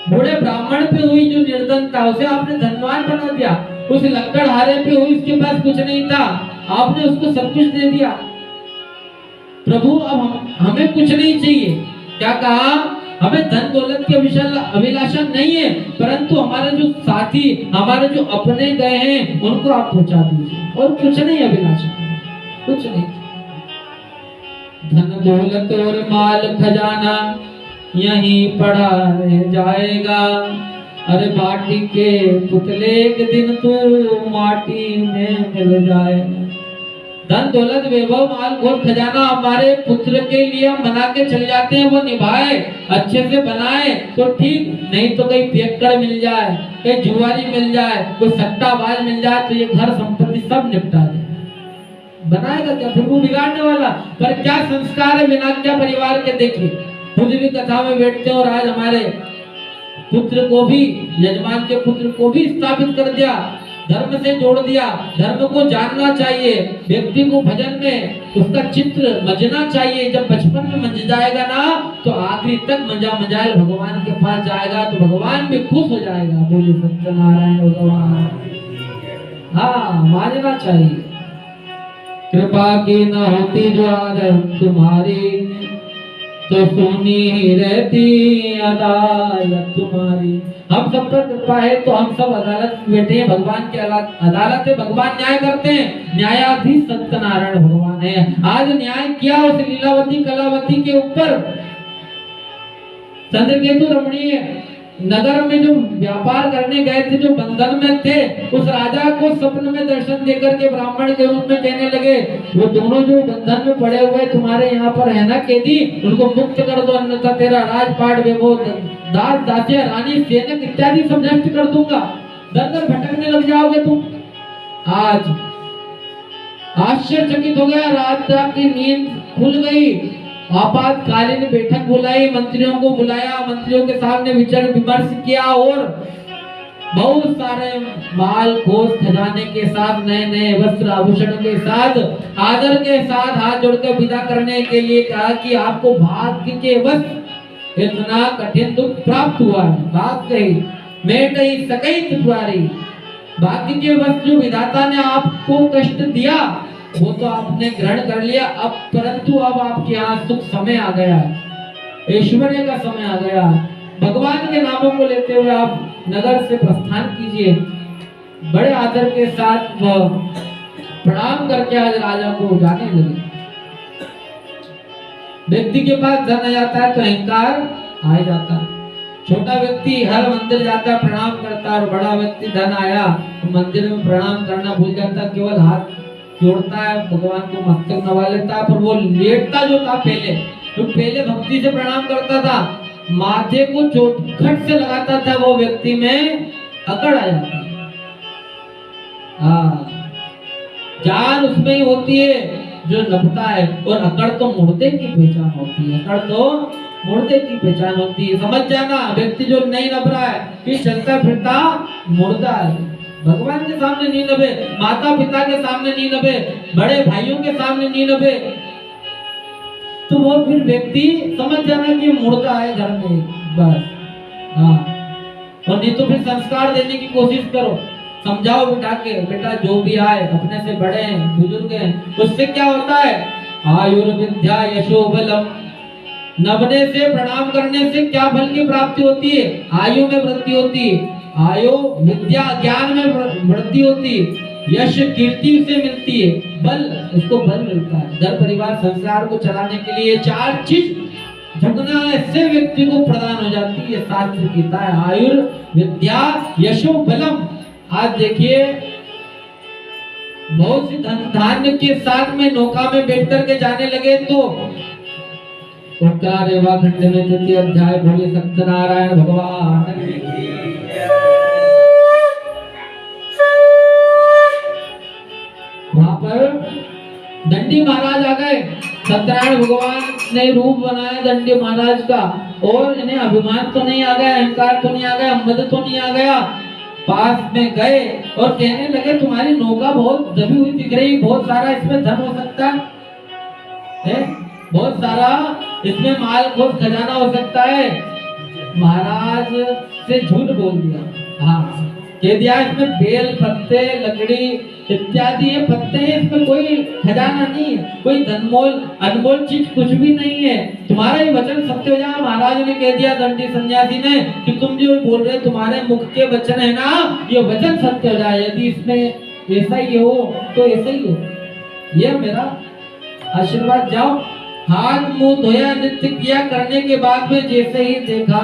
बूढ़े ब्राह्मण पे हुई जो निर्धनता, उसे आपने धनवान बना दिया। उस लकड़हारे पे हुई, उसके पास कुछ नहीं था, आपने उसको सब कुछ दे दिया। प्रभु अब हमें कुछ नहीं चाहिए। क्या कहा? हमें धन दौलत की अभिलाषा नहीं है, परंतु हमारे जो साथी, हमारे जो अपने गए हैं, उनको आप पहुंचा दीजिए, और कुछ नहीं अभिलाषा, कुछ नहीं। धन दौलत और माल खजाना यहीं पड़ा रह जाएगा। अरे माटी के पुतले एक दिन तू माटी में मिल जाएगा। धन दौलत वैभव माल और खजाना हमारे पुत्र के लिए हम बना के चल जाते हैं, वो निभाए, अच्छे से बनाए तो ठीक, नहीं तो कहीं पियक्कड़ मिल जाए, कहीं जुआरी मिल जाए, कोई सट्टाबाज मिल जाए तो ये घर संपत्ति सब निपटा दे। बनाएगा क्या? फिर वो बिगाड़ने वाला। पर क्या संस्कार है बिना क्या परिवार के? देखिए, खुद भी कथा में बैठते हैं और आज हमारे पुत्र को भी, यजमान के पुत्र को भी स्थापित कर दिया, धर्म से जोड़ दिया। धर्म को जानना चाहिए, व्यक्ति को भजन में उसका चित्र मजना चाहिए। जब बचपन में मज जाएगा ना, तो आखिरी तक मजाएल भगवान के पास जाएगा, तो भगवान भी खुश हो जाएगा। बोले सत्यनारायण भगवान। हाँ, मानना चाहिए। कृपा की न होती जो आदत तुम्हारी, तो सुनी ही रहती अदालत तुम्हारी। हम सब पर कृपा है तो हम सब अदालत में बैठे हैं। भगवान की अदालत है, भगवान न्याय करते हैं। न्यायाधीश सत्यनारायण भगवान है। आज न्याय किया उस लीलावती कलावती के ऊपर। चंद्रकेतु रमणीय नगर में जो व्यापार करने गए थे, जो बंधन में थे, उस राजा को स्वप्न में दर्शन देकर के ब्राह्मण के रूप में कहने लगे, वो दोनों जो बंधन में पड़े हुए तुम्हारे यहाँ पर है ना कैदी, उनको मुक्त कर दो, अन्यथा तेरा राजपाट वैभव, दास दासिया, रानी, सेवक इत्यादि सब नष्ट कर दूंगा। दर दर भटकने लग जाओगे तुम। आज आश्चर्यचकित हो गया, राजा की नींद खुल गई आपातकालीन बैठक बुलाई, मंत्रियों को बुलाया, मंत्रियों के सामने विचार विमर्श किया और बहुत सारे माल कोष खजाने के साथ, नए नए वस्त्र आभूषण के साथ, आदर के साथ हाथ जोड़कर विदा करने के लिए कहा कि आपको भाग्य के वश इतना कठिन दुख प्राप्त हुआ है। बात कही मैं कही सकई तुम्हारी, भाग्य के वश जो विधाता ने आपको कष्ट दिया वो तो आपने ग्रहण कर लिया, अब परंतु अब आपके यहाँ सुख समय आ गया है, ऐश्वर्य का समय आ गया है। भगवान के नामों को लेते हुए आप नगर से प्रस्थान कीजिए। बड़े आदर के साथ वह प्रणाम करके आज राजा को जाने लगे। व्यक्ति के पास धन आ जाता है तो अहंकार आ जाता है। छोटा व्यक्ति हर मंदिर जाता है, प्रणाम करता है, और बड़ा व्यक्ति धन आया तो मंदिर में प्रणाम करना भूल जाता है, केवल हाथ जोड़ता है, भगवान को मस्तक नवा लेता है। पर वो लेटता जो था पहले, तो पहले भक्ति से प्रणाम करता था, माथे को चोटखट से लगाता था, वो व्यक्ति में अकड़ आ जाती है। जान उसमें ही होती है जो नभता है, और अकड़ तो मुर्दे की पहचान होती है, अकड़ तो मुर्दे की पहचान होती है। समझ जाना, व्यक्ति जो नहीं नभ रहा है कि चलता फिरता मुर्दा है। भगवान के सामने नहीं नभे, माता पिता के सामने नहीं नभे, बड़े भाइयों के सामने नहीं नभे, तो वो फिर व्यक्ति समझ जाना कि मुर्दा है घर में बस। हाँ, और नहीं तो फिर संस्कार देने की कोशिश करो, समझाओ बिठा के, बेटा जो भी आए अपने से बड़े हैं, बुजुर्ग हैं, उससे क्या होता है, आयुर्विद्या यशो बलम, नभने से प्रणाम करने से क्या फल की प्राप्ति होती है, आयु में वृद्धि होती है, आयु विद्या ज्ञान में वृद्धि होती है, यश कीर्ति से मिलती है, बल उसको बल मिलता है, घर परिवार संसार को चलाने के लिए चार चीज झुकना ऐसे व्यक्ति को प्रदान हो जाती है। शास्त्र कहता है आयुर्विद्या यशो बलम। आज देखिए बहुत सी धन धान्य के साथ में नौका में बैठ करके जाने लगे तो रेवा खंड में तृतीय अध्याय बोले सत्यनारायण भगवान वहां पर दंडी महाराज आ गए। सत्यनारायण भगवान ने रूप बनाया दंडी महाराज का, और इन्हें अभिमान तो नहीं आ गया, अहंकार तो नहीं आ गया, मद तो नहीं आ गया। पास में गए और कहने लगे तुम्हारी नौका बहुत दबी हुई दिख रही, बहुत सारा इसमें धन हो सकता है, बहुत सारा इसमें माल खोज खजाना हो सकता है। महाराज से झूठ बोल दिया। हाँ, कह दिया इसमें बेल पत्ते लकड़ी इत्यादि ये पत्ते हैं, इसमें कोई खजाना नहीं है, कोई धनमोल अनमोल चीज कुछ भी नहीं है, तुम्हारा ये वचन सत्य हो जाए। महाराज ने कह दिया दंडी सन्यासी ने कि तुम जो बोल रहे तुम्हारे मुख के वचन है ना, ये वचन सत्य हो जाए, यदि इसमें ऐसा ही हो तो ऐसा ही हो, ये मेरा आशीर्वाद। जाओ। हाथ मुंह धोया, नृत्य किया, करने के बाद में जैसे ही देखा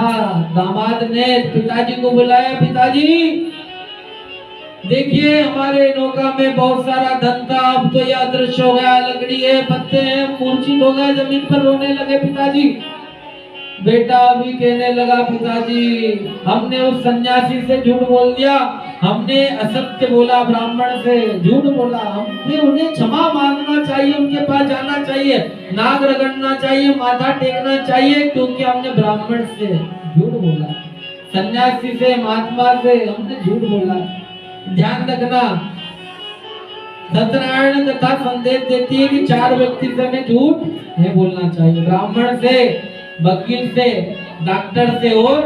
दामाद ने पिताजी को बुलाया, पिताजी देखिए हमारे नौका में बहुत सारा धन था, अब तो यह अदृश्य हो गया, लकड़ी है, पत्ते हैं, मूर्छित हो गए, जमीन पर रोने लगे पिताजी। बेटा भी कहने लगा पिताजी हमने उस सन्यासी से झूठ बोल दिया, हमने असत्य बोला, ब्राह्मण से झूठ बोला, हमें उन्हें क्षमा मांगना चाहिए, उनके पास जाना चाहिए, नाक रगड़ना चाहिए, माथा टेकना चाहिए, क्योंकि हमने ब्राह्मण से झूठ बोला, सन्यासी से महात्मा से हमने झूठ बोला। ध्यान रखना, सत्यनारायण कथा संदेश देती है कि चार व्यक्ति से हमें झूठ नहीं बोलना चाहिए, ब्राह्मण से, वकील से, डॉक्टर से और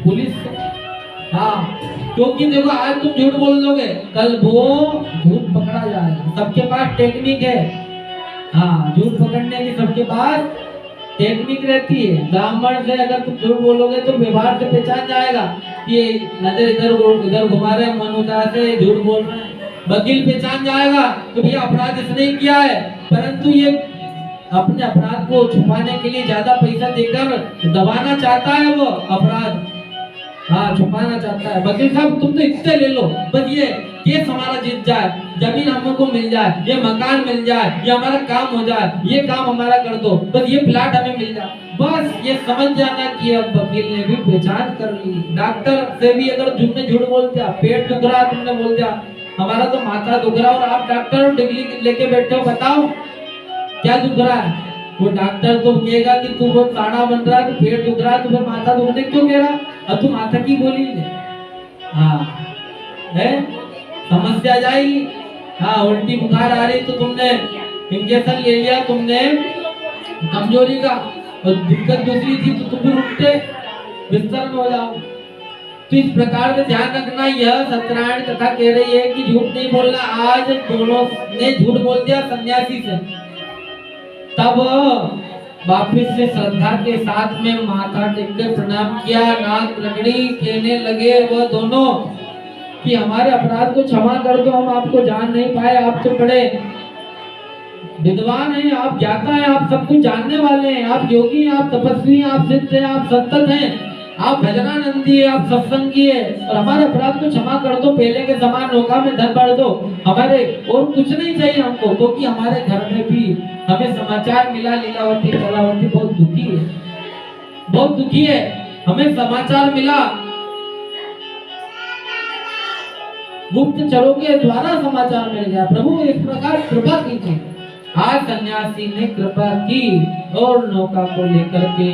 पुलिस से। हाँ, क्योंकि देखो आज तुम झूठ बोल दोगे, कल वो झूठ पकड़ा जाएगा। सबके पास टेक्निक है। हाँ, झूठ पकड़ने की सबके पास टेक्निक रहती है। ब्राह्मण से अगर तुम झूठ बोलोगे तो व्यवहार से पहचान जाएगा ये नजर इधर इधर घुमा रहे, मन उदास है, झूठ बोल रहे हैं। वकील पहचान जाएगा तो भैया अपराध इसने किया है, परंतु ये अपने अपराध को छुपाने के लिए ज्यादा पैसा देकर दबाना चाहता है, वो अपराध हाँ छुपाना चाहता है। वकील साहब तुम तो इतने ले लो, बस ये केस हमारा जीत जाए, जमीन हमको मिल जाए, ये मकान मिल जाए, ये हमारा काम हो जाए, ये काम हमारा कर दो, बस ये प्लाट हमें मिल जाए, बस ये समझ जाना कि अब वकील ने भी पहचान कर ली। डॉक्टर से भी अगर तुमने झूठ बोल दिया, पेट दुख रहा तुमने बोल दिया हमारा तो माथा दुख रहा, और आप डॉक्टर डिग्री लेके बैठे हो, बताओ क्या दुख रहा है? वो डॉक्टर तो कहेगा कि तू बहुत साड़ा बन रहा है, तो पेट दुख रहा है, तो फिर माथा दुखने क्यों कह रहा? अब तू माथा की गोली ले। हाँ है, समस्या जाएगी। हाँ उल्टी बुखार आ रही तो तुमने इंजेक्शन ले लिया तुमने कमजोरी का, और दिक्कत दूसरी थी तो तुम भी उठते बिस्तर में हो जाओ। तो इस प्रकार से ध्यान रखना, यह सत्यनारायण कथा कह रही है कि झूठ नहीं बोलना। आज दोनों ने झूठ बोल दिया सन्यासी से, तब वापिस से श्रद्धा के साथ में माथा टेक कर प्रणाम किया, नाक रगड़ी, कहने लगे वह दोनों कि हमारे अपराध को क्षमा कर दो, हम आपको जान नहीं पाए, आप तो बड़े विद्वान हैं, आप ज्ञाता हैं, आप सब कुछ जानने वाले हैं, आप योगी हैं, आप तपस्वी हैं, आप सिद्ध हैं, आप सत्सत हैं, आप भजनानंदी है, आप सत्संगी है, और हमारे अपराध को क्षमा कर दो, पहले के समान नौका में धन भर दो, हमारे और कुछ नहीं चाहिए हमको, क्योंकि हमारे घर में भी हमें समाचार मिला लीलावती कलावती बहुत दुखी है, बहुत दुखी है, हमें समाचार मिला, गुप्तचरों के द्वारा समाचार मिल गया, प्रभु इस प्रकार कृपा कीजिए। आज सन्यासी ने कृपा की और नौका को लेकर के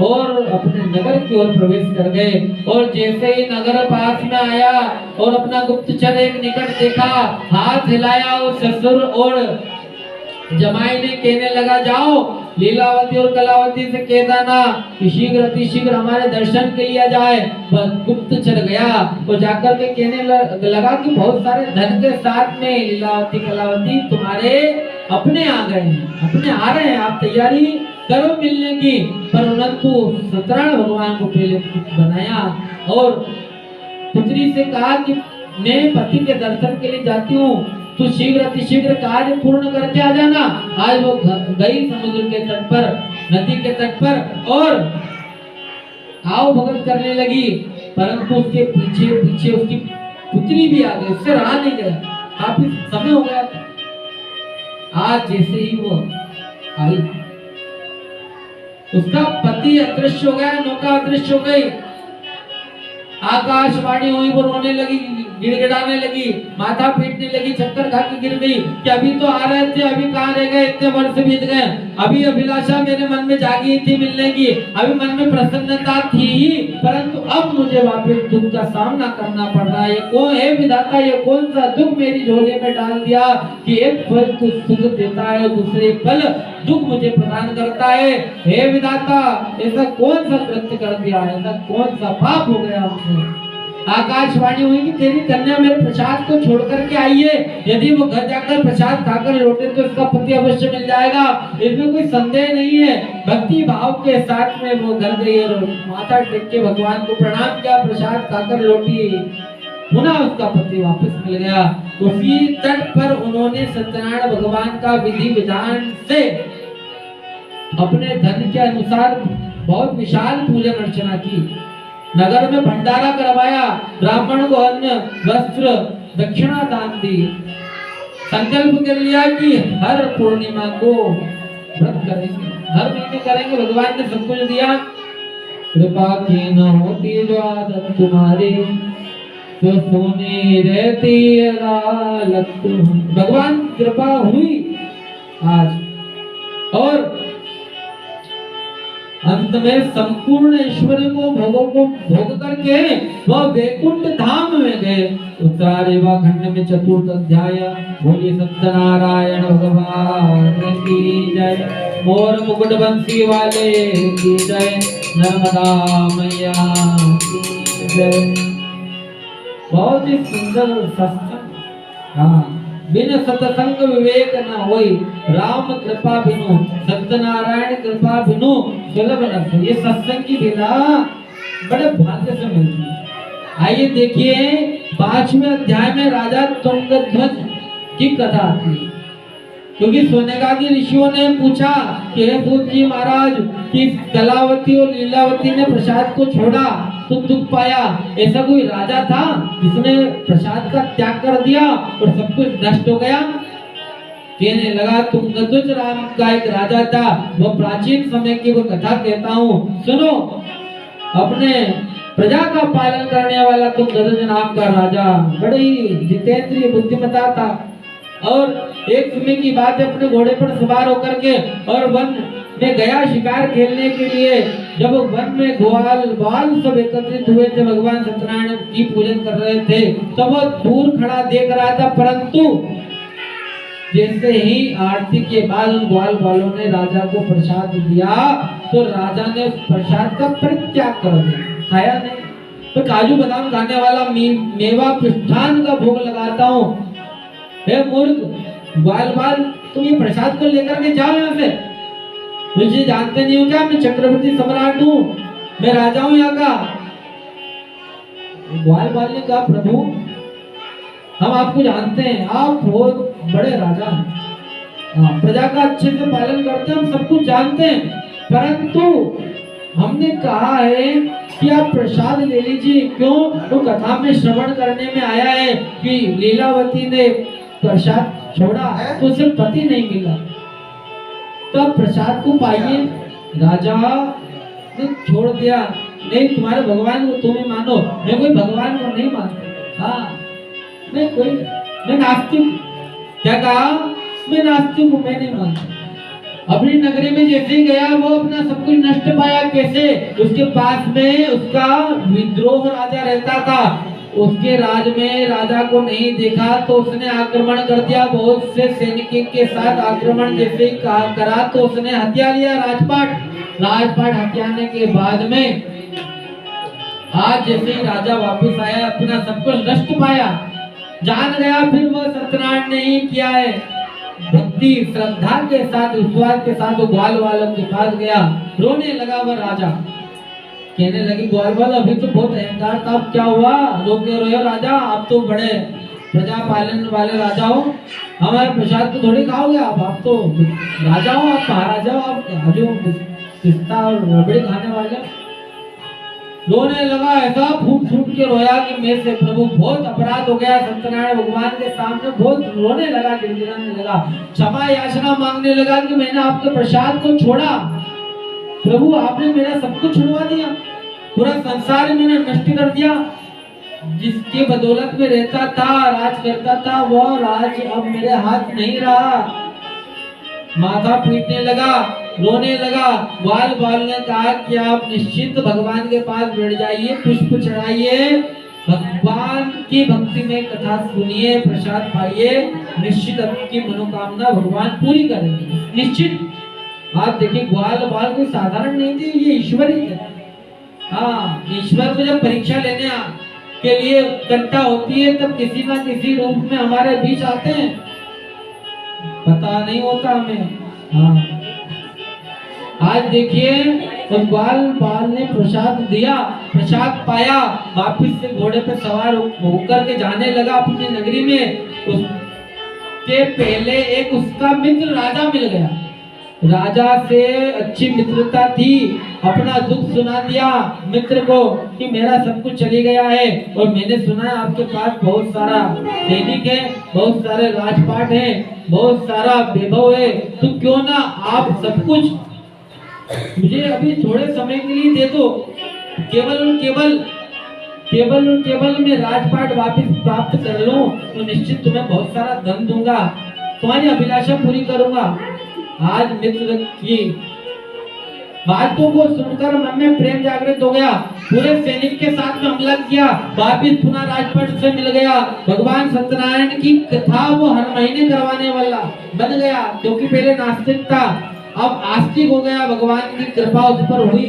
और अपने नगर की ओर प्रवेश कर गए, और जैसे ही नगर पास में आया और अपना गुप्तचर एक निकट देखा, हाथ हिलाया और ससुर और जमाई ने कहने लगा, जाओ लीलावती और कलावती से कह देना कि शीघ्र अतिशीघ्र हमारे दर्शन के लिए जाए। बस गुप्तचर गया और जाकर के कहने लगा कि बहुत सारे धन के साथ में लीलावती कलावती तुम्हारे अपने आ गए हैं, अपने आ रहे हैं, आप तैयारी करो मिलने की। परंतु सत्यनारायण भगवान को पहले बनाया और पुत्री से कहा कि मैं पति के दर्शन के लिए जाती हूँ, तू शीघ्र अतिशीघ्र कार्य पूर्ण करके आ जाना। आज वो गई समुद्र के तट पर, नदी के तट पर, और आओ भगत करने लगी, परंतु उसके पीछे पीछे उसकी पुत्री भी आ गई, उससे रहा नहीं गया, काफी समय हो गया था। आज जैसे ही वो आई, उसका पति अदृश्य हो गया, नौका अदृश्य हो गई, आकाशवाणी हुई, वो रोने लगी, गिड़गिड़ाने लगी, माथा पीटने लगी, चक्कर खा के गिर गई कि अभी तो आ रहे थे, अभी कहाँ रह गए, इतने वर्ष बीत गए, अभी अभिलाषा मेरे मन में जागी थी मिलने की, अभी मन में प्रसन्नता थी ही, परंतु अब मुझे वापस दुख का सामना करना पड़ रहा है। ये कौन है विधाता, ये कौन सा दुख मेरी झोले में डाल दिया कि एक पल तू सुख देता है और दूसरे पल दुख मुझे प्रदान करता है। हे विधाता, ऐसा कौन सा कृत्य कर दिया, ऐसा कौन सा पाप हो गया हमसे। आकाशवाणी हुई कि तेरी कन्या मेरे प्रसाद को छोड़ करके आई है, यदि वो घर जाकर प्रसाद खाकर लौटे तो इसका पति अवश्य मिल जाएगा, इसमें कोई संदेह नहीं है। भक्ति भाव के साथ में वो घर गई और माथा टेक के भगवान को प्रणाम किया, प्रसाद खाकर लौटी, पुनः उसका पति वापस मिल गया। उसी तट पर उन्होंने सत्यनारायण भगवान का विधि विधान से अपने धन के अनुसार बहुत विशाल पूजन अर्चना की, नगर में भंडारा करवाया, ब्राह्मण को अन्न वस्त्र दक्षिणा दान दी, संकल्प कर लिया कि हर पूर्णिमा को व्रत करेंगे, हर महीने करेंगे। भगवान ने सब कुछ दिया। कृपा की न होती जो आदत तुम्हारी, तो सोनी रहती अदालत। भगवान कृपा हुई आज, और अंत में संपूर्ण ऐश्वर्य को भोगों को भोग करके वह वैकुंठ धाम में गए। उत्तरारेवा खंड में चतुर्थ अध्याय। बोलिए सत्यनारायण भगवान की जय, मोर मुकुट बंसी वाले की जय, नर्मदा मैया की जय। बहुत ही सुंदर सत्संग। हाँ, बिन सत्संग विवेक न होई, राम कृपा बिनु सत्यनारायण कृपा बिनु सुलभ न। ये सत्संग की लीला बड़े भाग्य से मिलती है। आइए देखिए 5वें अध्याय में राजा तुंगध्वज की कथा आती है, क्योंकि सोनेगादी ऋषियों ने पूछा कि हे सूत जी महाराज, कि कलावती और लीलावती ने प्रसाद को छोड़ा तो दुख पाया, ऐसा कोई राजा था जिसने प्रसाद का त्याग कर दिया और सब कुछ नष्ट हो गया? कहने लगा, तुंगध्वज राम का एक राजा था, वो प्राचीन समय की वो कथा कहता हूँ, सुनो। अपने प्रजा का पालन करने वाला तुंगध्वज नाम का राजा बड़े ही जितेंद्रिय बुद्धिमता था, और एक समय की बात है, अपने घोड़े पर सवार होकर के और वन में गया शिकार खेलने के लिए। जब वन में ग्वाल बाल सब एकत्रित हुए थे, भगवान सत्यनारायण की पूजन कर रहे थे, तब वो दूर खड़ा देख रहा था। परंतु जैसे ही आरती के बाद उन ग्वाल बालों ने राजा को प्रसाद दिया तो राजा ने उस प्रसाद का परित्याग कर दिया, खाया नहीं। तो काजू बादाम खाने वाला मेवा पिष्ठान का भोग लगाता हूँ। हे मूर्ख ग्वाल बाल, तुम ये प्रसाद को लेकर के जाओ यहाँ से। मुझे जानते नहीं हो क्या, मैं चक्रवर्ती सम्राट हूँ, मैं राजा हूँ यहाँ का। ग्वाल बाल ने कहा प्रभु हम आपको जानते हैं, आप बहुत बड़े राजा हैं, प्रजा का अच्छे से पालन करते हैं, हम सब कुछ जानते हैं, परंतु हमने कहा है कि आप प्रसाद ले लीजिए। क्यों? तो कथा में श्रवण करने में आया है कि लीलावती ने प्रसाद छोड़ा तो उसे पति नहीं मिला, तो आप प्रसाद को पाइए। राजा ने छोड़ दिया, नहीं तुम्हारे भगवान को तुम ही मानो, मैं कोई भगवान को नहीं मानता। हाँ मैं नास्तिक। क्या कहा? मैं नास्तिक हूँ, मैं नहीं मानता। अपनी नगरी में जैसे ही गया वो अपना सब कुछ नष्ट पाया। कैसे? उसके पास में उसका विद्रोह राजा रहता था, उसके राज में राजा को नहीं देखा तो उसने आक्रमण कर दिया। बहुत से सैनिकों के साथ आक्रमण जैसे ही करा तो उसने हत्या लिया राजपाट हत्याने के बाद में आज जैसे ही राजा वापस आया, अपना सब कुछ नष्ट पाया, जान गया फिर वो सत्यनारायण ने ही किया है। भक्ति श्रद्धा के साथ विश्वास के साथ वो ग्वाल बालों के पास गया, रोने लगा वह राजा। कहने लगी ग्वाल बाल अभी तो बहुत अहंकार था, अब क्या हुआ? रो क्यों रहे हो राजा? आप तो बड़े प्रजा पालन वाले राजा हो, हमारे प्रसाद को थोड़ी खाओगे आप तो राजा हो, आप महाराजा हो, आप जो पिस्ता और रबड़ी खाने वाले। रोने लगा, ऐसा फूट फूट के रोया कि मेरे से प्रभु बहुत अपराध हो गया। सत्यनारायण भगवान के सामने बहुत रोने लगा, गिड़गिड़ाने लगा, क्षमा याचना मांगने लगा कि मैंने आपके प्रसाद को छोड़ा, प्रभु आपने मेरा सब कुछ छुड़वा दिया, पूरा संसार मैंने नष्ट कर दिया। जिसके बदौलत में रहता था, राज करता था, वो राज अब मेरे हाथ नहीं रहा। माथा पीटने लगा, रोने लगा। ग्वाल बाल ने कहा कि आप निश्चित भगवान के पास बैठ जाइए, पुष्प चढ़ाइए, भगवान की भक्ति में कथा सुनिए, प्रसाद पाइए, निश्चित आपकी मनोकामना भगवान पूरी करेंगे, निश्चित। आप देखिए ग्वाल बाल कोई साधारण नहीं थे, ये ईश्वर ही है। हाँ, ईश्वर को जब परीक्षा लेने के लिए घंटा होती है तब किसी ना किसी रूप में हमारे बीच आते हैं, पता नहीं होता हमें। हाँ, आज देखिए तो ग्वाल बाल ने प्रसाद दिया, प्रसाद पाया, वापिस से घोड़े पर सवार होकर के जाने लगा अपनी नगरी में। उसके पहले एक उसका मित्र राजा मिल गया, राजा से अच्छी मित्रता थी, अपना दुख सुना दिया मित्र को कि मेरा सब कुछ चली गया है और मैंने सुना है आपके पास बहुत सारा सैनिक है, बहुत सारे राजपाट हैं, बहुत सारा वैभव है, तो क्यों ना आप सब कुछ मुझे अभी थोड़े समय के लिए दे दो, केवल मैं राजपाट वापस प्राप्त कर लूं तो निश्चित तुम्हें बहुत सारा धन दूंगा, तुम्हारी अभिलाषा पूरी करूंगा। आज मित्र की बातों को सुनकर मन में प्रेम जागृत हो गया, पूरे सैनिक के साथ में हमला किया, वापिस पुनः राजपाट से मिल गया। भगवान सत्यनारायण की कथा वो हर महीने करवाने वाला बन गया, क्योंकि पहले नास्तिक था, अब आस्तिक हो गया। भगवान की कृपा उस पर हुई,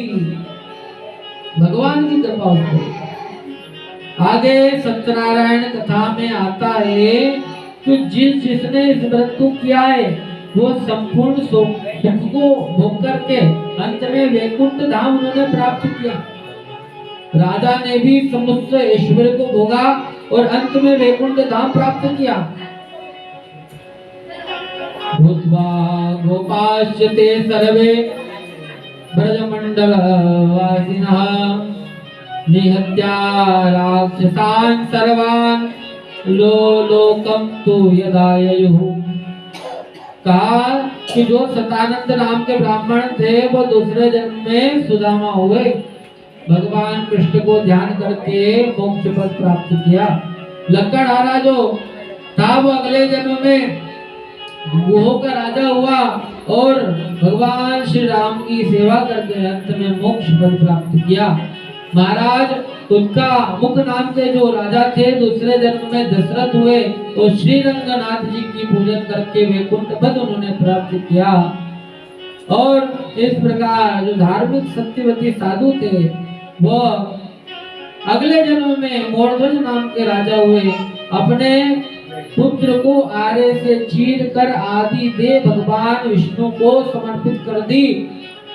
भगवान की कृपा उस पर। आगे सत्यनारायण कथा में आता है कि जिसने इस व्रत को किया है वो संपूर्ण सुख को भोग करके अंत में वैकुंठ धाम उन्होंने प्राप्त किया। राजा ने भी समस्त ऐश्वर्य को भोगा और अंत में वैकुंठ धाम प्राप्त किया। भूत्वा गोपाश्चते सर्वे ब्रजमंडल वासिनः निहत्या राक्षसान् सर्वान् लोकम तु यदायुः। कहा कि जो सतानंद नाम के ब्राह्मण थे वो दूसरे जन्म में सुदामा हुए, भगवान कृष्ण को ध्यान करके मोक्ष पद प्राप्त किया। लक्कड़हारा जो था वो अगले जन्म में गुहो का राजा हुआ और भगवान श्री राम की सेवा करके अंत में मोक्ष पद प्राप्त किया। महाराज उनका मुख नाम के जो राजा थे दूसरे जन्म में दशरथ हुए और श्री रंगनाथ जी की पूजन करके वैकुंठ पद उन्होंने प्राप्त किया। और इस प्रकार जो धार्मिक सत्यवती साधु थे वो अगले जन्म में मोरध्वज नाम के राजा हुए। अपने पुत्र को आरे से चीर कर आदि दे भगवान विष्णु को समर्पित कर दी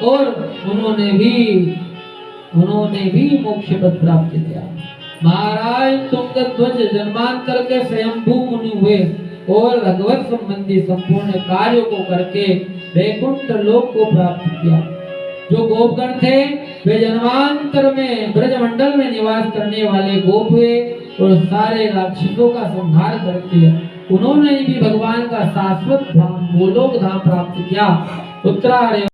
और उन्होंने भी मोक्ष पद प्राप्त किया। महाराज तुंगध्वज जन्मांतर के स्वयंभू मुनि हुए और भगवत संबंधी संपूर्ण कार्यों को करके वैकुंठ लोक को प्राप्त किया। जो गोपगण थे वे जन्मांतर में ब्रजमंडल में निवास करने वाले गोप हुए और सारे राक्षसों का संहार करके उन्होंने भी भगवान का शाश्वत धाम गोलोक धाम प्राप्त किया। उत्तरायण